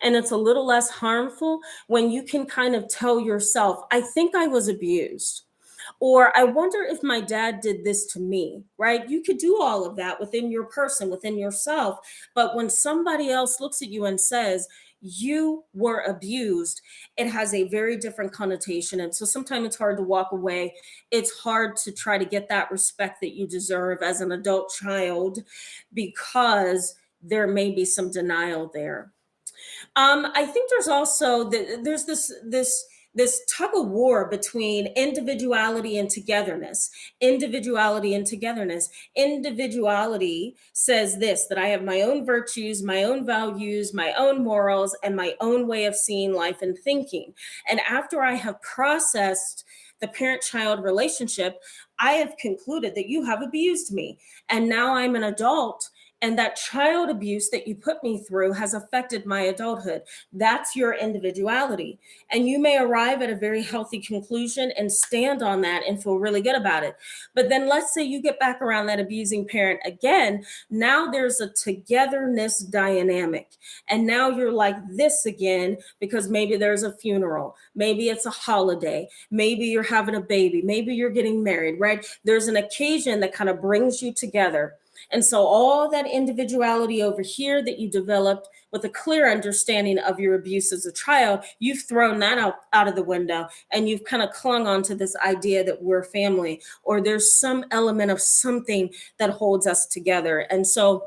and it's a little less harmful when you can kind of tell yourself, I think I was abused, or I wonder if my dad did this to me, right? You could do all of that within your person, within yourself. But when somebody else looks at you and says, you were abused, it has a very different connotation. And so sometimes it's hard to walk away. It's hard to try to get that respect that you deserve as an adult child because there may be some denial there. I think there's also there's this tug of war between individuality and togetherness. Individuality and togetherness. Individuality says this: that I have my own virtues, my own values, my own morals, and my own way of seeing life and thinking. And after I have processed the parent child relationship, I have concluded that you have abused me. And now I'm an adult, and that child abuse that you put me through has affected my adulthood. That's your individuality. And you may arrive at a very healthy conclusion and stand on that and feel really good about it. But then let's say you get back around that abusing parent again. Now there's a togetherness dynamic. And now you're like this again because maybe there's a funeral. Maybe it's a holiday. Maybe you're having a baby. Maybe you're getting married, right? There's an occasion that kind of brings you together. And so all that individuality over here that you developed with a clear understanding of your abuse as a child, you've thrown that out of the window, and you've kind of clung on to this idea that we're family, or there's some element of something that holds us together. And so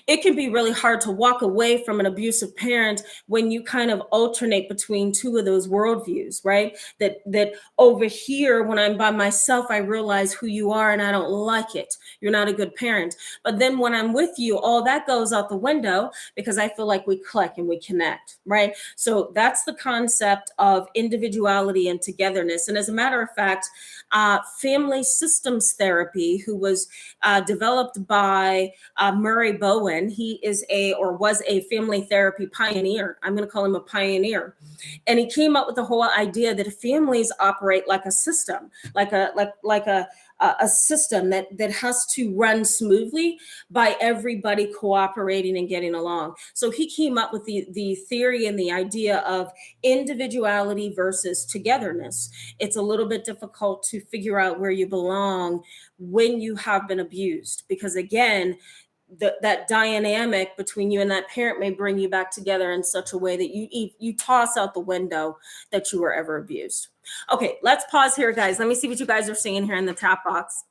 it can be really hard to walk away from an abusive parent when you kind of alternate between two of those worldviews, right? That over here, when I'm by myself, I realize who you are and I don't like it. You're not a good parent. But then when I'm with you, all that goes out the window because I feel like we click and we connect, right? So that's the concept of individuality and togetherness. And as a matter of fact, family systems therapy, who was developed by Murray Bowen. He is was a family therapy pioneer. I'm going to call him a pioneer. And he came up with the whole idea that families operate like a system, like a system that has to run smoothly by everybody cooperating and getting along. So he came up with the theory and the idea of individuality versus togetherness. It's a little bit difficult to figure out where you belong when you have been abused, because again, that dynamic between you and that parent may bring you back together in such a way that you toss out the window that you were ever abused. Okay, let's pause here, guys. Let me see what you guys are seeing here in the chat box.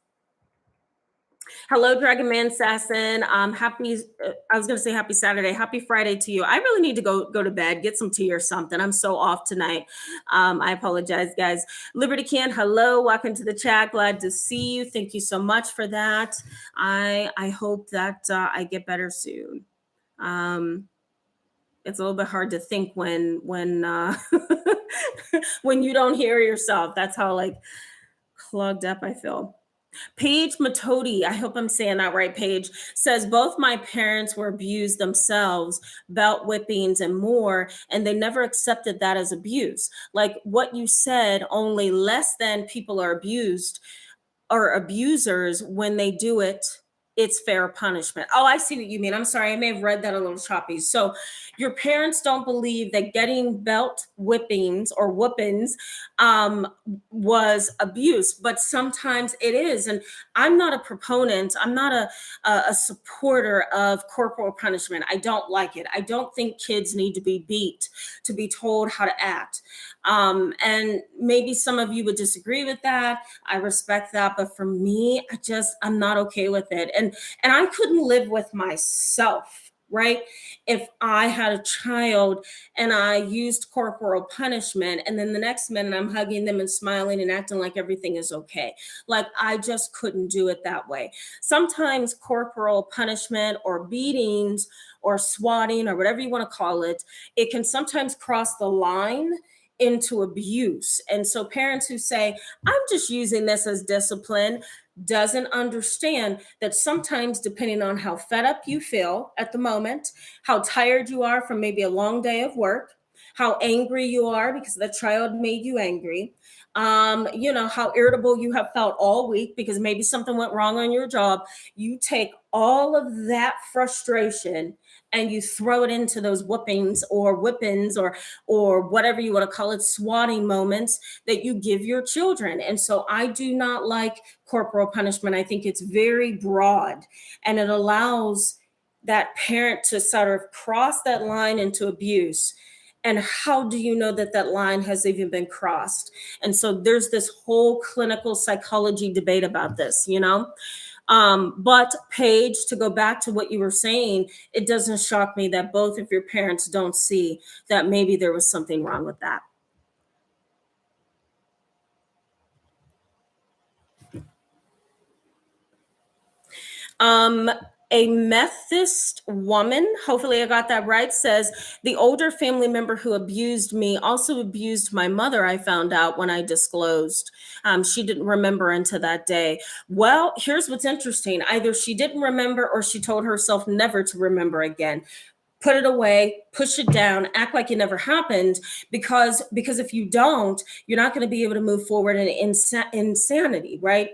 Hello, Dragon Man Assassin. Happy. I was going to say happy Saturday. Happy Friday to you. I really need to go to bed, get some tea or something. I'm so off tonight. I apologize, guys. Liberty Can. Hello, welcome to the chat. Glad to see you. Thank you so much for that. I hope that I get better soon. It's a little bit hard to think when when you don't hear yourself. That's how like clogged up I feel. Paige Matodi, I hope I'm saying that right, Paige, says both my parents were abused themselves, belt whippings and more, and they never accepted that as abuse. Like what you said, only less than people are abused or abusers. When they do it, it's fair punishment. Oh, I see what you mean. I'm sorry. I may have read that a little choppy. So your parents don't believe that getting belt whippings or whoopings was abuse, but sometimes it is. And I'm not a proponent. I'm not a supporter of corporal punishment. I don't like it. I don't think kids need to be beat to be told how to act. And maybe some of you would disagree with that. I respect that. But for me, I'm not okay with it. And I couldn't live with myself, right? If I had a child and I used corporal punishment, and then the next minute I'm hugging them and smiling and acting like everything is okay. Like I just couldn't do it that way. Sometimes corporal punishment or beatings or swatting or whatever you want to call it, it can sometimes cross the line into abuse. And so parents who say, I'm just using this as discipline, doesn't understand that sometimes, depending on how fed up you feel at the moment, how tired you are from maybe a long day of work, how angry you are because the child made you angry, how irritable you have felt all week because maybe something went wrong on your job, you take all of that frustration and you throw it into those whoopings or whippings or whatever you want to call it, swatting moments that you give your children. And so I do not like corporal punishment. I think it's very broad, and it allows that parent to sort of cross that line into abuse. And how do you know that that line has even been crossed? And so there's this whole clinical psychology debate about this, But Paige, to go back to what you were saying, it doesn't shock me that both of your parents don't see that maybe there was something wrong with that. A Methodist woman, hopefully I got that right, says the older family member who abused me also abused my mother, I found out when I disclosed. She didn't remember until that day. Well, here's what's interesting. Either she didn't remember or she told herself never to remember again. Put it away, push it down, act like it never happened, because if you don't, you're not going to be able to move forward in insanity, right?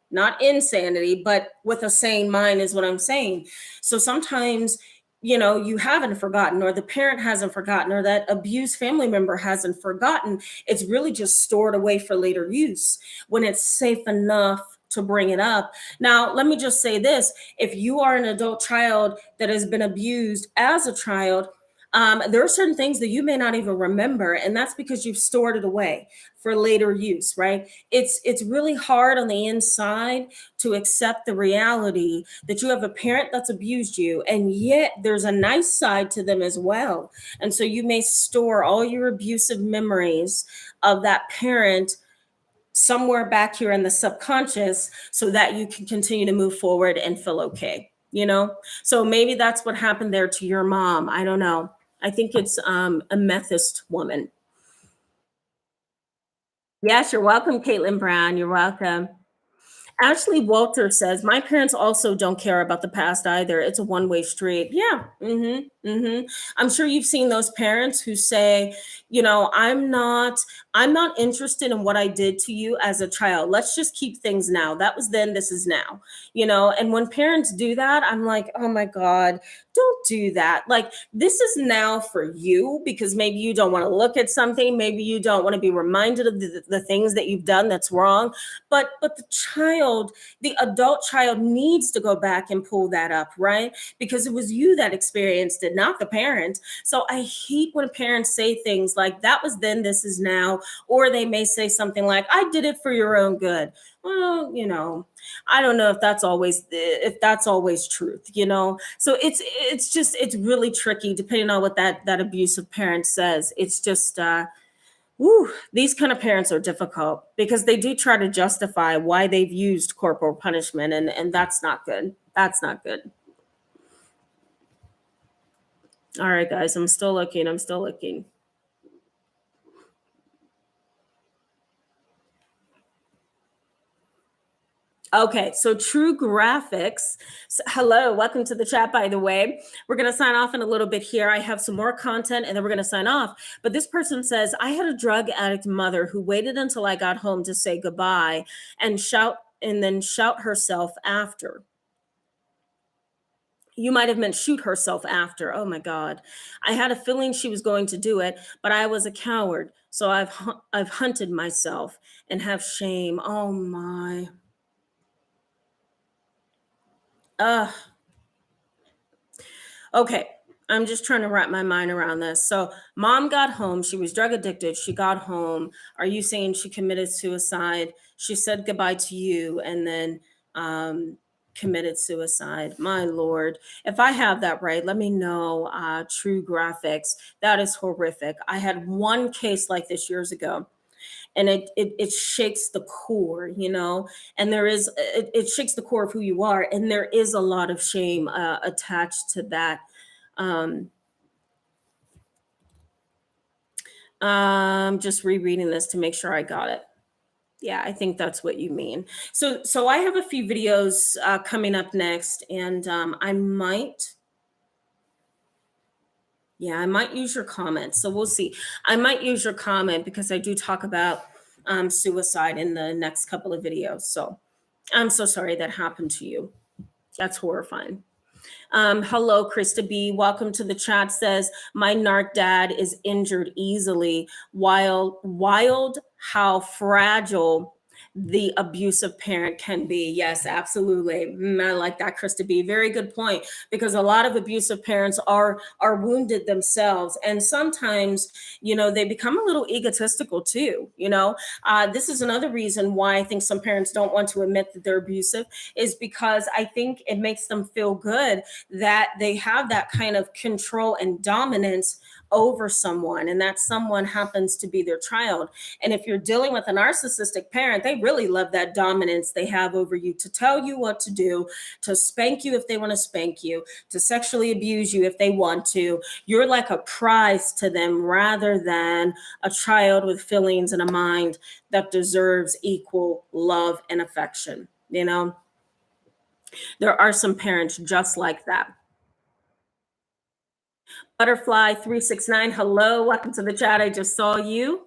Not insanity, but with a sane mind is what I'm saying. So sometimes, you haven't forgotten, or the parent hasn't forgotten, or that abused family member hasn't forgotten. It's really just stored away for later use when it's safe enough to bring it up. Now, let me just say this: if you are an adult child that has been abused as a child, there are certain things that you may not even remember, and that's because you've stored it away for later use, right? It's really hard on the inside to accept the reality that you have a parent that's abused you, and yet there's a nice side to them as well. And so you may store all your abusive memories of that parent somewhere back here in the subconscious so that you can continue to move forward and feel okay, you know? So maybe that's what happened there to your mom. I don't know. I think it's a Methodist woman. Yes, you're welcome, Caitlin Brown. You're welcome. Ashley Walter says, "My parents also don't care about the past either. It's a one-way street." Yeah. I'm sure you've seen those parents who say, I'm not interested in what I did to you as a child. Let's just keep things now. That was then, this is now. And when parents do that, I'm like, "Oh my God, don't do that." Like, this is now for you because maybe you don't want to look at something, maybe you don't want to be reminded of the things that you've done that's wrong. But the adult child needs to go back and pull that up, right? Because it was you that experienced it, not the parent. So I hate when parents say things like, "That was then, this is now," or they may say something like, "I did it for your own good." Well, I don't know if that's always truth. So it's really tricky depending on what that abusive parent says. It's just these kind of parents are difficult because they do try to justify why they've used corporal punishment, and that's not good. That's not good. All right, guys, I'm still looking. I'm still looking. Okay, so True Graphics. Hello, welcome to the chat, by the way. We're going to sign off in a little bit here. I have some more content and then we're going to sign off. But this person says, "I had a drug addict mother who waited until I got home to say goodbye and then shout herself after." You might have meant shoot herself after. Oh my God. "I had a feeling she was going to do it, but I was a coward. So I've hunted myself and have shame." Oh my. Ugh. Okay, I'm just trying to wrap my mind around this. So, mom got home. She was drug addicted. She got home. Are you saying she committed suicide? She said goodbye to you and then committed suicide. My Lord. If I have that right, let me know. True Graphics. That is horrific. I had one case like this years ago, and it shakes the core. And it shakes the core of who you are, and there is a lot of shame attached to that. um just rereading this to make sure I got it. Yeah, I think that's what you mean. So I have a few videos coming up next, and I might use your comment. So we'll see. I might use your comment because I do talk about suicide in the next couple of videos. So I'm so sorry that happened to you. That's horrifying. Hello, Krista B. Welcome to the chat. Says, "My narc dad is injured easily. Wild how fragile the abusive parent can be." Yes, absolutely. I like that, Krista B. Very good point. Because a lot of abusive parents are wounded themselves, and sometimes they become a little egotistical too. This is another reason why I think some parents don't want to admit that they're abusive, is because I think it makes them feel good that they have that kind of control and dominance over someone, and that someone happens to be their child. And if you're dealing with a narcissistic parent, they really love that dominance they have over you, to tell you what to do, to spank you if they want to spank you, to sexually abuse you if they want to. You're like a prize to them rather than a child with feelings and a mind that deserves equal love and affection. There are some parents just like that. Butterfly 369, hello, welcome to the chat. I just saw you.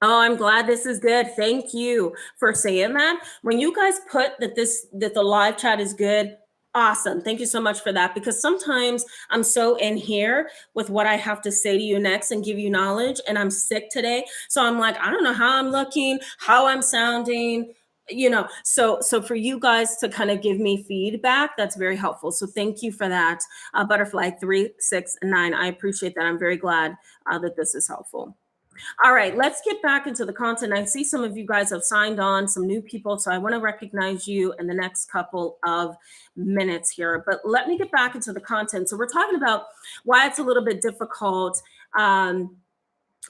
Oh, I'm glad this is good. Thank you for saying that. When you guys put that the live chat is good, Awesome. Thank you so much for that. Because sometimes I'm so in here with what I have to say to you next and give you knowledge, and I'm sick today. So I'm like, I don't know how I'm looking, how I'm sounding, so for you guys to kind of give me feedback, that's very helpful. So thank you for that. Butterfly 3, 6, and 9. I appreciate that. I'm very glad that this is helpful. All right, let's get back into the content. I see some of you guys have signed on, some new people, so I want to recognize you in the next couple of minutes here. But let me get back into the content. So we're talking about why it's a little bit difficult.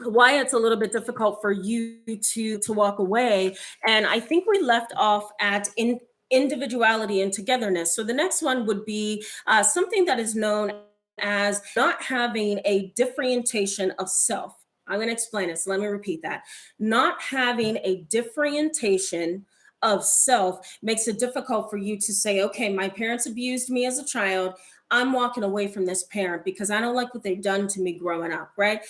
Why it's a little bit difficult for you to walk away, and I think we left off at individuality and togetherness. So the next one would be something that is known as not having a differentiation of self. I'm going to explain it. So let me repeat that. Not having a differentiation of self makes it difficult for you to say, okay, my parents abused me as a child. I'm walking away from this parent because I don't like what they've done to me growing up, right?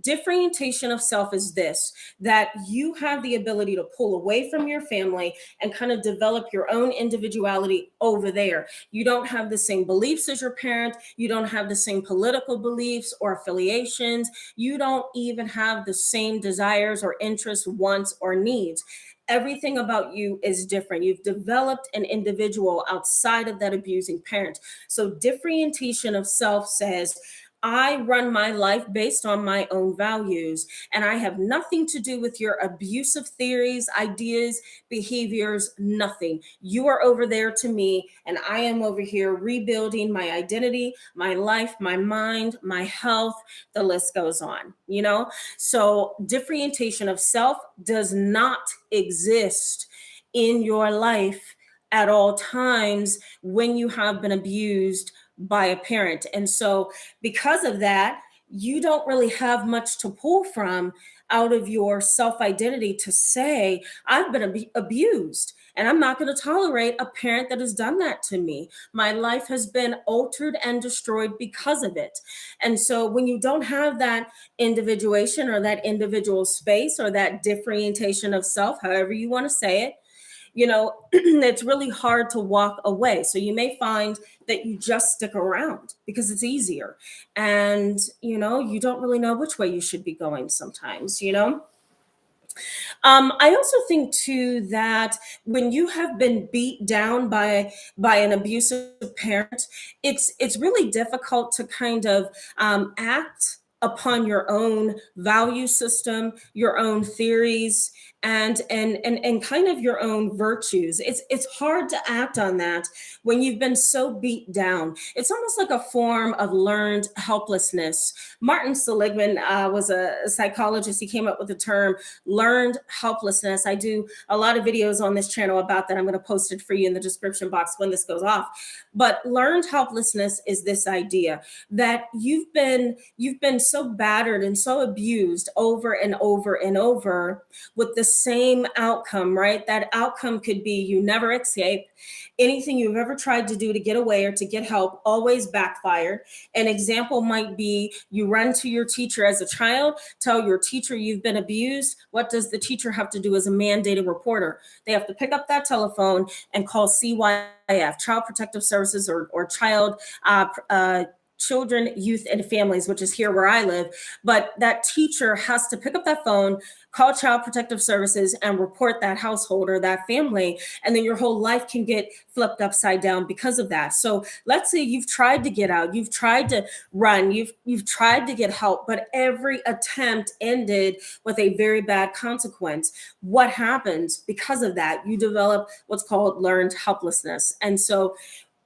Differentiation of self is this, that you have the ability to pull away from your family and kind of develop your own individuality over there. You don't have the same beliefs as your parent. You don't have the same political beliefs or affiliations. You don't even have the same desires or interests, wants, or needs. Everything about you is different. You've developed an individual outside of that abusing parent. So differentiation of self says, I run my life based on my own values, and I have nothing to do with your abusive theories, ideas, behaviors, nothing. You are over there to me, and I am over here rebuilding my identity, my life, my mind, my health. The list goes on, So differentiation of self does not exist in your life at all times when you have been abused by a parent. And so because of that, you don't really have much to pull from out of your self identity to say, I've been abused. And I'm not going to tolerate a parent that has done that to me. My life has been altered and destroyed because of it. And so when you don't have that individuation or that individual space or that differentiation of self, however you want to say it, it's really hard to walk away. So you may find that you just stick around because it's easier. And, you don't really know which way you should be going sometimes. I also think too that when you have been beat down by an abusive parent, it's really difficult to kind of act upon your own value system, your own theories, and kind of your own virtues. It's hard to act on that when you've been so beat down. It's almost like a form of learned helplessness. Martin Seligman was a psychologist. He came up with the term learned helplessness. I do a lot of videos on this channel about that. I'm going to post it for you in the description box when this goes off. But learned helplessness is this idea that you've been so battered and so abused over and over and over with the same outcome, right? That outcome could be you never escape. Anything you've ever tried to do to get away or to get help always backfired. An example might be you run to your teacher as a child, tell your teacher you've been abused. What does the teacher have to do as a mandated reporter? They have to pick up that telephone and call CYF, Child Protective Services, or Children, Youth, and Families, which is here where I live. But that teacher has to pick up that phone, call Child Protective Services, and report that household or that family. And then your whole life can get flipped upside down because of that. So let's say you've tried to get out, you've tried to run, you've tried to get help, but every attempt ended with a very bad consequence. What happens because of that? You develop what's called learned helplessness. And so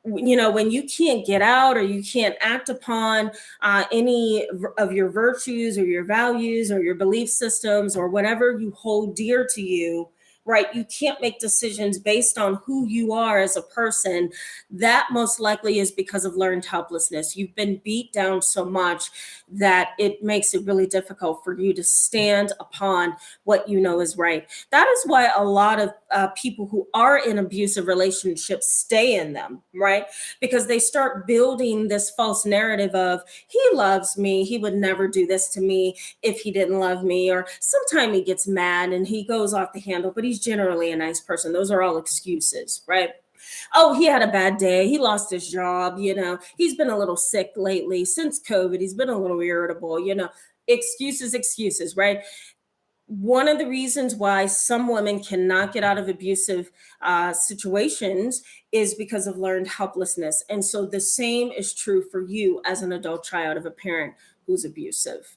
when you can't get out or you can't act upon any of your virtues or your values or your belief systems or whatever you hold dear to you, right? You can't make decisions based on who you are as a person. That most likely is because of learned helplessness. You've been beat down so much that it makes it really difficult for you to stand upon what you know is right. That is why a lot of people who are in abusive relationships stay in them, right? Because they start building this false narrative of, he loves me, he would never do this to me if he didn't love me, or sometimes he gets mad and he goes off the handle, but he's generally a nice person. Those are all excuses, right? Oh, he had a bad day. He lost his job. He's been a little sick lately since COVID. He's been a little irritable. Excuses, excuses, right? One of the reasons why some women cannot get out of abusive situations is because of learned helplessness. And so the same is true for you as an adult child of a parent who's abusive.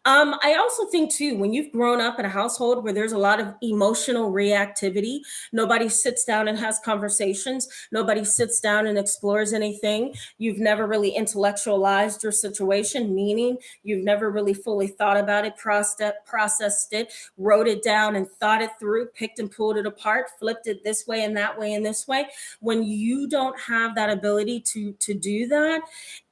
I also think too, when you've grown up in a household where there's a lot of emotional reactivity, nobody sits down and has conversations, nobody sits down and explores anything. You've never really intellectualized your situation, meaning you've never really fully thought about it, processed it, wrote it down and thought it through, picked and pulled it apart, flipped it this way and that way and this way. When you don't have that ability to do that,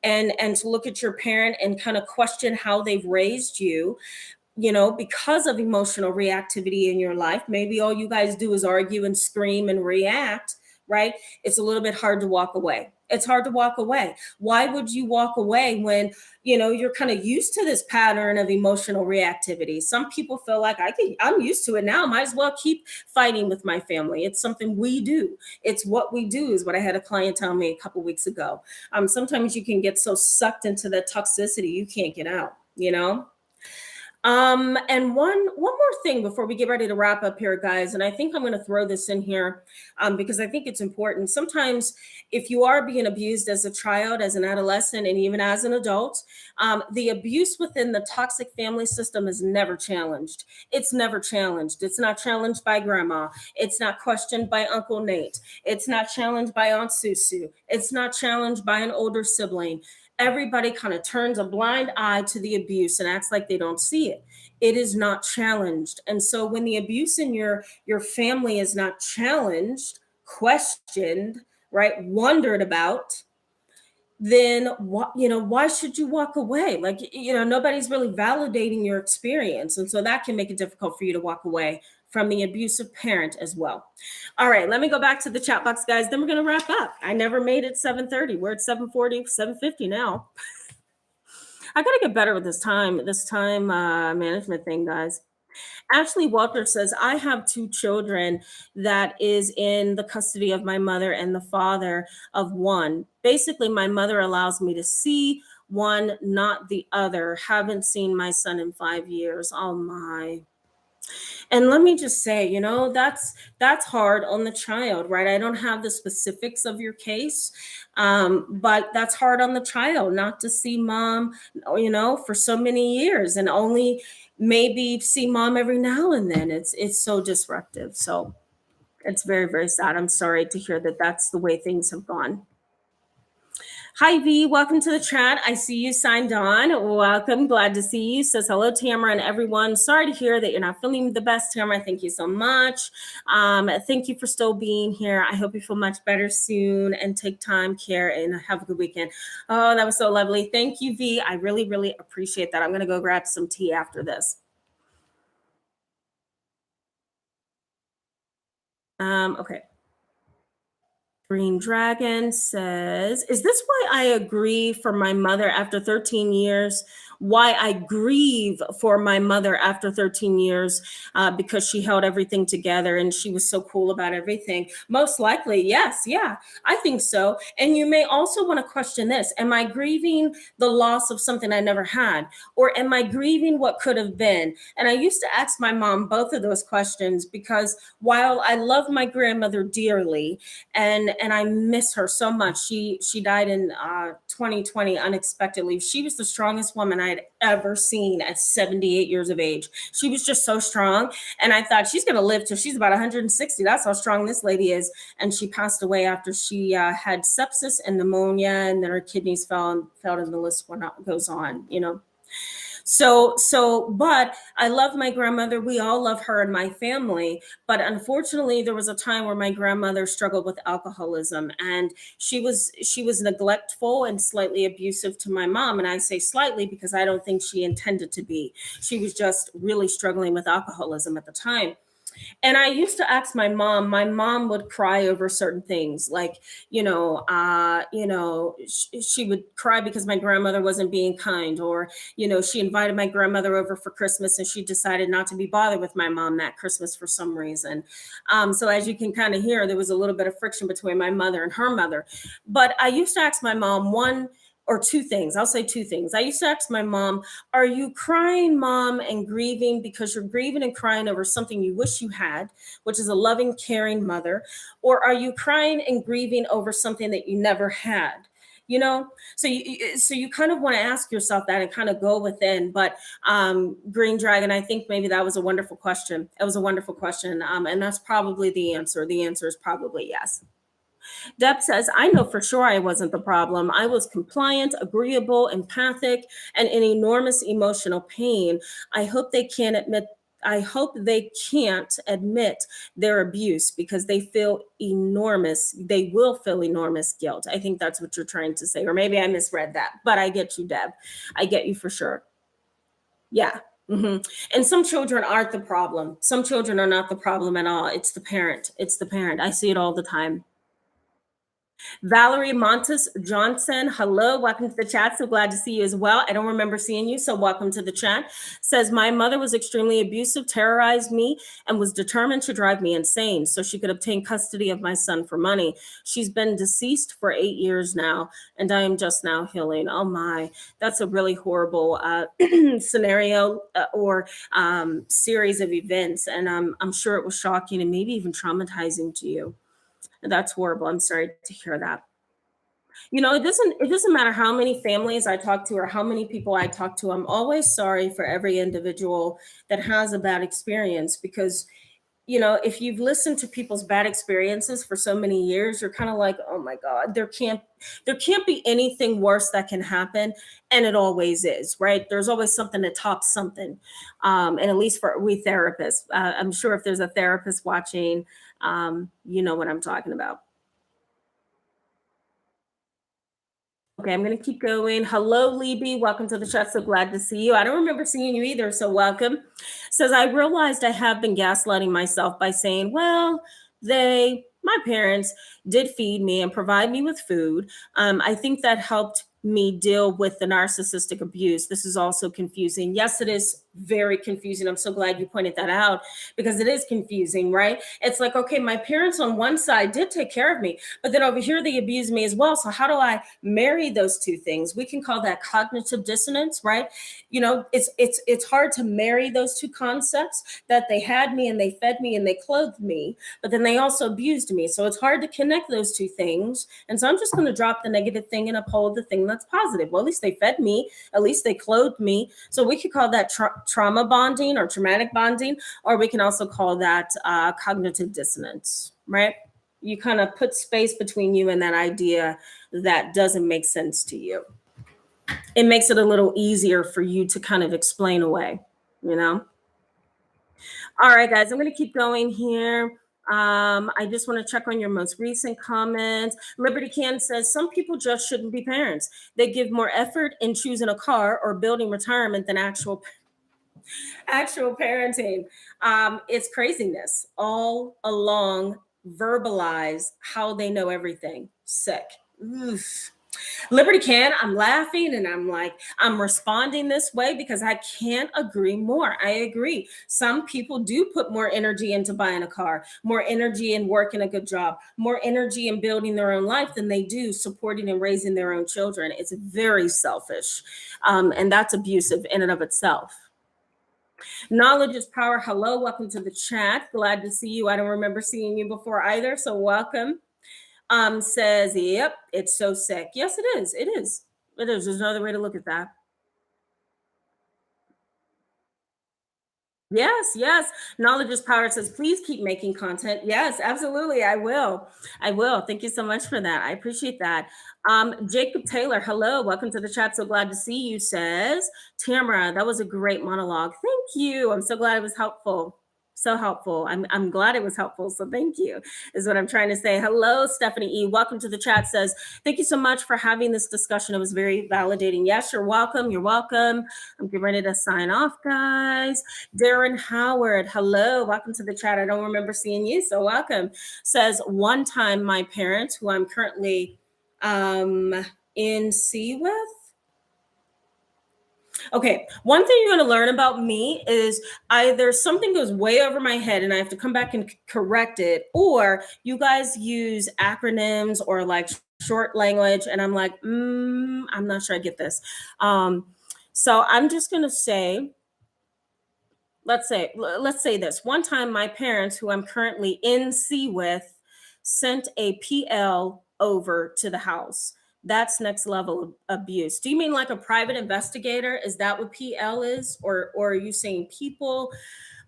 and to look at your parent and kind of question how they've raised you, because of emotional reactivity in your life. Maybe all you guys do is argue and scream and react, right? It's a little bit hard to walk away. It's hard to walk away. Why would you walk away when, you're kind of used to this pattern of emotional reactivity? Some people feel like I'm used to it now. Might as well keep fighting with my family. It's something we do. It's what we do, is what I had a client tell me a couple weeks ago. Sometimes you can get so sucked into that toxicity, you can't get out. And one more thing before we get ready to wrap up here, guys, and I think I'm going to throw this in here because I think it's important. Sometimes if you are being abused as a child, as an adolescent, and even as an adult, the abuse within the toxic family system is never challenged. It's never challenged. It's not challenged by grandma. It's not questioned by Uncle Nate. It's not challenged by Aunt Susu. It's not challenged by an older sibling. Everybody kind of turns a blind eye to the abuse and acts like they don't see it. It is not challenged. And so when the abuse in your family is not challenged, questioned, right, wondered about, then why should you walk away? Like, nobody's really validating your experience. And so that can make it difficult for you to walk away from the abusive parent as well. All right, let me go back to the chat box, guys. Then we're going to wrap up. I never made it 7:30. We're at 7:40, 7:50 now. I got to get better with this time management thing, guys. Ashley Walter says, I have two children that is in the custody of my mother and the father of one. Basically, my mother allows me to see one, not the other. Haven't seen my son in 5 years. Oh my. And let me just say, that's hard on the child, right? I don't have the specifics of your case, but that's hard on the child not to see mom, for so many years, and only maybe see mom every now and then. It's so disruptive. So it's very, very sad. I'm sorry to hear that that's the way things have gone. Hi, V. Welcome to the chat. I see you signed on. Welcome. Glad to see you. Says hello, Tamara, and everyone. Sorry to hear that you're not feeling the best, Tamara. Thank you so much. Thank you for still being here. I hope you feel much better soon and take time, care, and have a good weekend. Oh, that was so lovely. Thank you, V. I really, really appreciate that. I'm going to go grab some tea after this. Okay. Green Dragon says, is this why I agree for my mother after 13 years? Why I grieve for my mother after 13 years because she held everything together and she was so cool about everything? Most likely, yes. Yeah, I think so. And you may also want to question this. Am I grieving the loss of something I never had? Or am I grieving what could have been? And I used to ask my mom both of those questions because while I love my grandmother dearly, and I miss her so much. She died in 2020 unexpectedly. She was the strongest woman I'd ever seen at 78 years of age. She was just so strong. And I thought she's going to live till she's about 160. That's how strong this lady is. And she passed away after she had sepsis and pneumonia, and then her kidneys failed, and the list goes on, So, but I love my grandmother. We all love her in my family. But unfortunately, there was a time where my grandmother struggled with alcoholism, and she was neglectful and slightly abusive to my mom. And I say slightly because I don't think she intended to be. She was just really struggling with alcoholism at the time. And I used to ask my mom would cry over certain things, like, she would cry because my grandmother wasn't being kind, or, she invited my grandmother over for Christmas and she decided not to be bothered with my mom that Christmas for some reason. So as you can kind of hear, there was a little bit of friction between my mother and her mother. But I used to ask my mom one or two things. I'll say two things. I used to ask my mom, are you crying, mom, and grieving because you're grieving and crying over something you wish you had, which is a loving, caring mother? Or are you crying and grieving over something that you never had? You know, so you kind of want to ask yourself that and kind of go within. But Green Dragon, I think maybe that was a wonderful question. It was a wonderful question, and that's probably the answer. The answer is probably yes. Deb says, I know for sure I wasn't the problem. I was compliant, agreeable, empathic, and in enormous emotional pain. I hope they can't admit. I hope they can't admit their abuse because they will feel enormous guilt. I think that's what you're trying to say. Or maybe I misread that, but I get you, Deb. I get you for sure. Yeah. hmm And some children aren't the problem. Some children are not the problem at all. It's the parent. It's the parent. I see it all the time. Valerie Montes Johnson, hello, welcome to the chat. So glad to see you as well. I don't remember seeing you, so welcome to the chat. Says, my mother was extremely abusive, terrorized me, and was determined to drive me insane so she could obtain custody of my son for money. She's been deceased for 8 years now, and I am just now healing. Oh my, that's a really horrible scenario or series of events. And I'm sure it was shocking and maybe even traumatizing to you. That's horrible. I'm sorry to hear that. It doesn't matter how many families I talk to or how many people I talk to. I'm always sorry for every individual that has a bad experience because if you've listened to people's bad experiences for so many years, you're kind of like, oh my God, there can't be anything worse that can happen. And it always is, right? There's always something that tops something. And at least for we therapists, I'm sure if there's a therapist watching, you know what I'm talking about. Okay, I'm going to keep going. Hello, Libby. Welcome to the chat. So glad to see you. I don't remember seeing you either, so welcome. Says, I realized I have been gaslighting myself by saying, well, my parents, did feed me and provide me with food. I think that helped me deal with the narcissistic abuse. This is also confusing. Yes, it is very confusing. I'm so glad you pointed that out because it is confusing, right? It's like, okay, my parents on one side did take care of me, but then over here they abused me as well. So how do I marry those two things? We can call that cognitive dissonance, right? It's hard to marry those two concepts that they had me and they fed me and they clothed me, but then they also abused me. So it's hard to connect those two things. And so I'm just going to drop the negative thing and uphold the thing that's positive. Well, at least they fed me, at least they clothed me. So we could call that trauma bonding or traumatic bonding, or we can also call that cognitive dissonance, right? You kind of put space between you and that idea that doesn't make sense to you. It makes it a little easier for you to kind of explain away, you know? All right, guys, I'm going to keep going here. I just want to check on your most recent comments. Liberty Can says some people just shouldn't be parents. They give more effort in choosing a car or building retirement than actual parenting. It's craziness. All along, verbalize how they know everything. Sick. Oof. Liberty Can, I'm laughing and I'm like, I'm responding this way because I can't agree more. I agree. Some people do put more energy into buying a car, more energy in working a good job, more energy in building their own life than they do supporting and raising their own children. It's very selfish. And that's abusive in and of itself. Knowledge is power. Hello, welcome to the chat. Glad to see you. I don't remember seeing you before either, so welcome. Says, yep, it's so sick. Yes, it is. It is. It is. There's another way to look at that. Yes, yes. Knowledge is power says, please keep making content. Yes, absolutely. I will. I will. Thank you so much for that. I appreciate that. Jacob Taylor, hello. Welcome to the chat. So glad to see you, says Tamara. That was a great monologue. Thank you. I'm so glad it was helpful. So helpful. I'm glad it was helpful. So thank you, is what I'm trying to say. Hello, Stephanie E. Welcome to the chat. Says, thank you so much for having this discussion. It was very validating. Yes, you're welcome. You're welcome. I'm getting ready to sign off, guys. Darren Howard, hello. Welcome to the chat. I don't remember seeing you, so welcome. Says, one time my parents, who I'm currently in C with, okay, one thing you're going to learn about me is either something goes way over my head and I have to come back and correct it, or you guys use acronyms or like short language, and I'm like, I'm not sure I get this. So I'm just going to say, let's say this. One time, my parents, who I'm currently in C with, sent a PL over to the house. That's next level of abuse. Do you mean like a private investigator? Is that what PL is? Or are you saying people?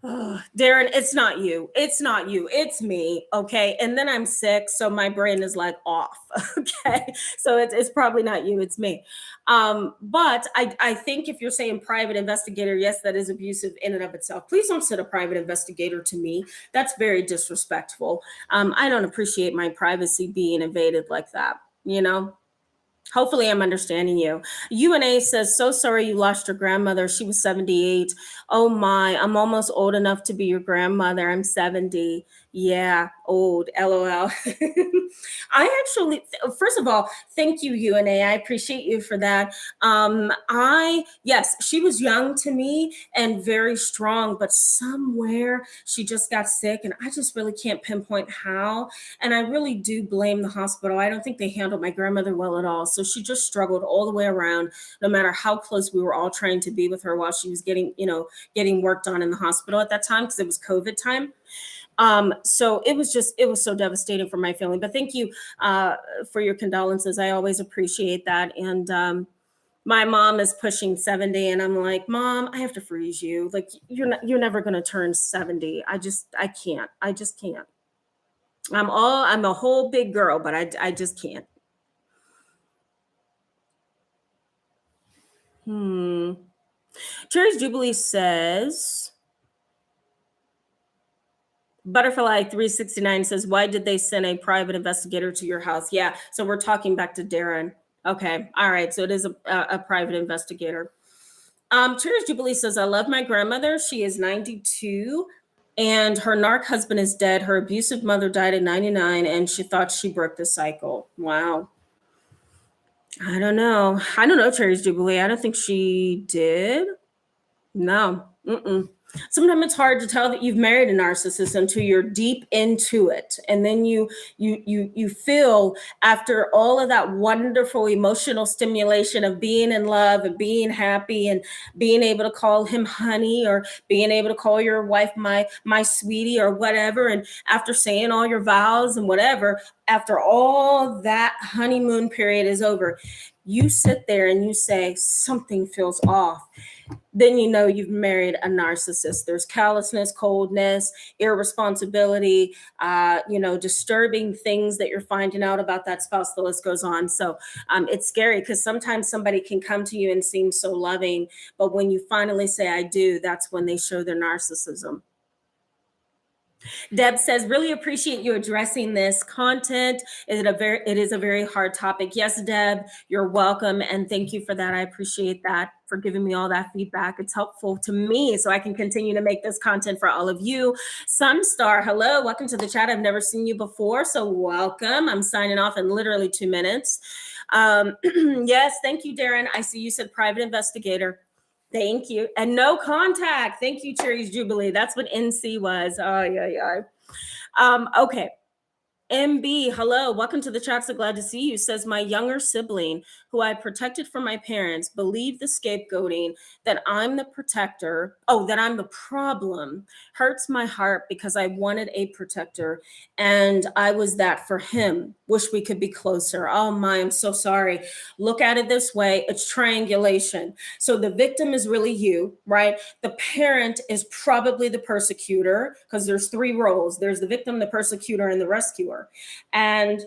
Oh, Darren, it's not you. It's not you. It's me. Okay. And then I'm sick. So my brain is like off. Okay. So it's probably not you. It's me. But I think if you're saying private investigator, yes, that is abusive in and of itself. Please don't send a private investigator to me. That's very disrespectful. I don't appreciate my privacy being invaded like that, you know? Hopefully I'm understanding you. UNA says, so sorry you lost your grandmother. She was 78. Oh my, I'm almost old enough to be your grandmother. I'm 70. Yeah, old, LOL. I actually, first of all, thank you, UNA. I appreciate you for that. Yes, she was young to me and very strong, but somewhere she just got sick, and I just really can't pinpoint how. And I really do blame the hospital. I don't think they handled my grandmother well at all. So she just struggled all the way around, no matter how close we were all trying to be with her while she was getting worked on in the hospital at that time, because it was COVID time. So it was so devastating for my family. But thank you for your condolences. I always appreciate that. And my mom is pushing 70, and I'm like, Mom, I have to freeze you. Like, you're never going to turn 70. I can't. I just can't. I'm a whole big girl, but I just can't. Cherry's Jubilee says, Butterfly 369 says, why did they send a private investigator to your house? Yeah, so we're talking back to Darren. Okay, all right, so it is a private investigator. Cherry's Jubilee says, I love my grandmother. She is 92, and her narc husband is dead. Her abusive mother died at 99, and she thought she broke the cycle. Wow. I don't know, Cherry's Jubilee. I don't think she did. No. Sometimes it's hard to tell that you've married a narcissist until you're deep into it, and then you feel, after all of that wonderful emotional stimulation of being in love and being happy and being able to call him honey, or being able to call your wife my sweetie or whatever, and after saying all your vows and whatever, after all that honeymoon period is over, you sit there and you say something feels off. Then you know you've married a narcissist. There's callousness, coldness, irresponsibility, disturbing things that you're finding out about that spouse. The list goes on. So it's scary, because sometimes somebody can come to you and seem so loving, but when you finally say I do, that's when they show their narcissism. Deb says, really appreciate you addressing this content. It is a very hard topic. Yes, Deb, you're welcome. And thank you for that. I appreciate that, for giving me all that feedback. It's helpful to me so I can continue to make this content for all of you. Sunstar, hello, welcome to the chat. I've never seen you before, so welcome. I'm signing off in literally 2 minutes. Yes, thank you, Darren. I see you said private investigator. Thank you. And no contact. Thank you, Cherry's Jubilee. That's what NC was. Oh, yeah. Okay. MB, hello, welcome to the chat. So glad to see you. Says, my younger sibling, who I protected from my parents, believed the scapegoating, that I'm the protector, that I'm the problem, hurts my heart, because I wanted a protector and I was that for him. Wish we could be closer. Oh my, I'm so sorry. Look at it this way. It's triangulation. So the victim is really you, right? The parent is probably the persecutor, because there's 3 roles. There's the victim, the persecutor, and the rescuer. And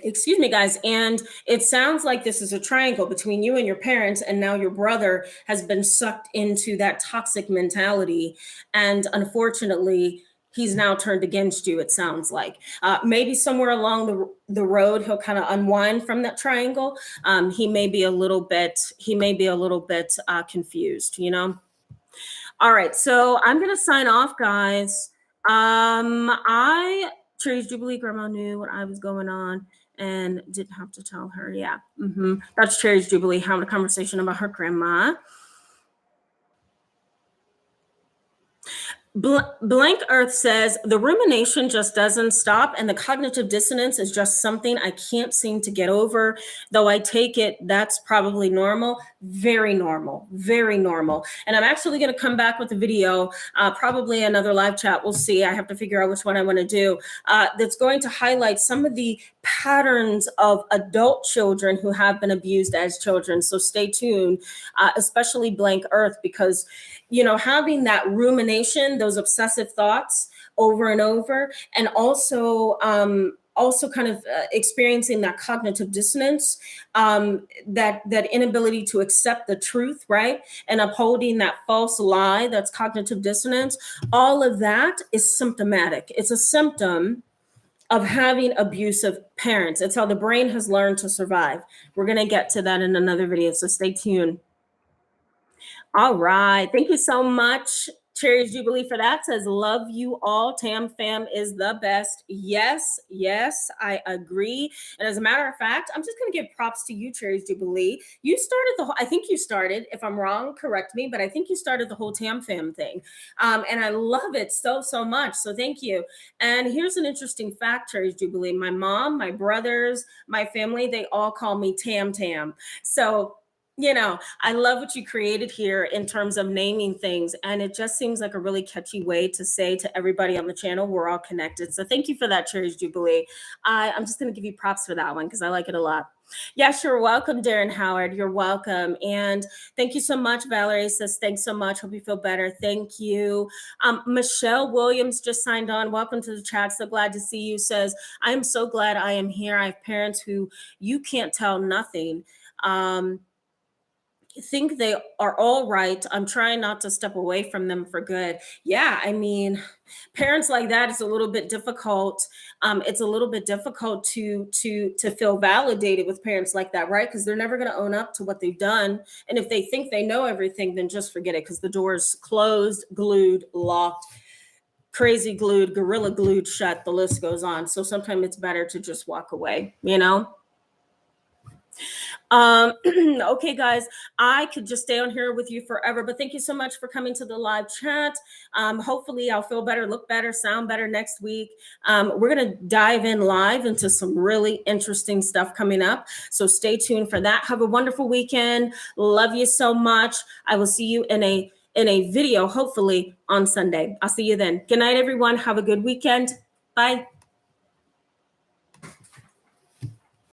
Excuse me, guys. And it sounds like this is a triangle between you and your parents, and now your brother has been sucked into that toxic mentality. And unfortunately, he's now turned against you, it sounds like. Maybe somewhere along the road, he'll kind of unwind from that triangle. He may be a little bit, confused, you know? All right, so I'm gonna sign off, guys. I Cherry's Jubilee grandma knew what I was going on and didn't have to tell her. Yeah, that's Cherry's Jubilee having a conversation about her grandma. Blank Earth says the rumination just doesn't stop, and the cognitive dissonance is just something I can't seem to get over. Though I take it that's probably normal, very normal, very normal. And I'm actually going to come back with a video, probably another live chat. We'll see. I have to figure out which one I want to do. That's going to highlight some of the patterns of adult children who have been abused as children. So stay tuned, especially Blank Earth, because having that rumination, those obsessive thoughts over and over, and also kind of experiencing that cognitive dissonance, that inability to accept the truth, right, and upholding that false lie, that's cognitive dissonance. All of that is symptomatic. It's a symptom of having abusive parents. It's how the brain has learned to survive. We're going to get to that in another video, so stay tuned. All right. Thank you so much, Cherry's Jubilee, for that. Says, love you all. Tam fam is the best. Yes, I agree. And as a matter of fact, I'm just going to give props to you, Cherry's Jubilee. You started I think you started, if I'm wrong, correct me, but I think you started the whole Tam fam thing. And I love it so much. So thank you. And here's an interesting fact, Cherry's Jubilee. My mom, my brothers, my family, they all call me Tam. So I love what you created here in terms of naming things. And it just seems like a really catchy way to say to everybody on the channel, we're all connected. So thank you for that, Cherry's Jubilee. I'm just going to give you props for that one because I like it a lot. Yes, you're welcome, Darren Howard. You're welcome. And thank you so much. Valerie says, thanks so much. Hope you feel better. Thank you. Michelle Williams just signed on. Welcome to the chat. So glad to see you. Says, I am so glad I am here. I have parents who you can't tell nothing. Think they are all right. I'm trying not to step away from them for good. Yeah, I mean, parents like that, it's a little bit difficult. It's a little bit difficult to feel validated with parents like that, right? Because they're never going to own up to what they've done. And if they think they know everything, then just forget it, because the door's closed, glued, locked, crazy glued, gorilla glued shut. The list goes on. So sometimes it's better to just walk away, Okay, guys, I could just stay on here with you forever, but thank you so much for coming to the live chat. Hopefully I'll feel better, look better, sound better next week. We're going to dive in live into some really interesting stuff coming up. So stay tuned for that. Have a wonderful weekend. Love you so much. I will see you in a video, hopefully on Sunday. I'll see you then. Good night, everyone. Have a good weekend. Bye.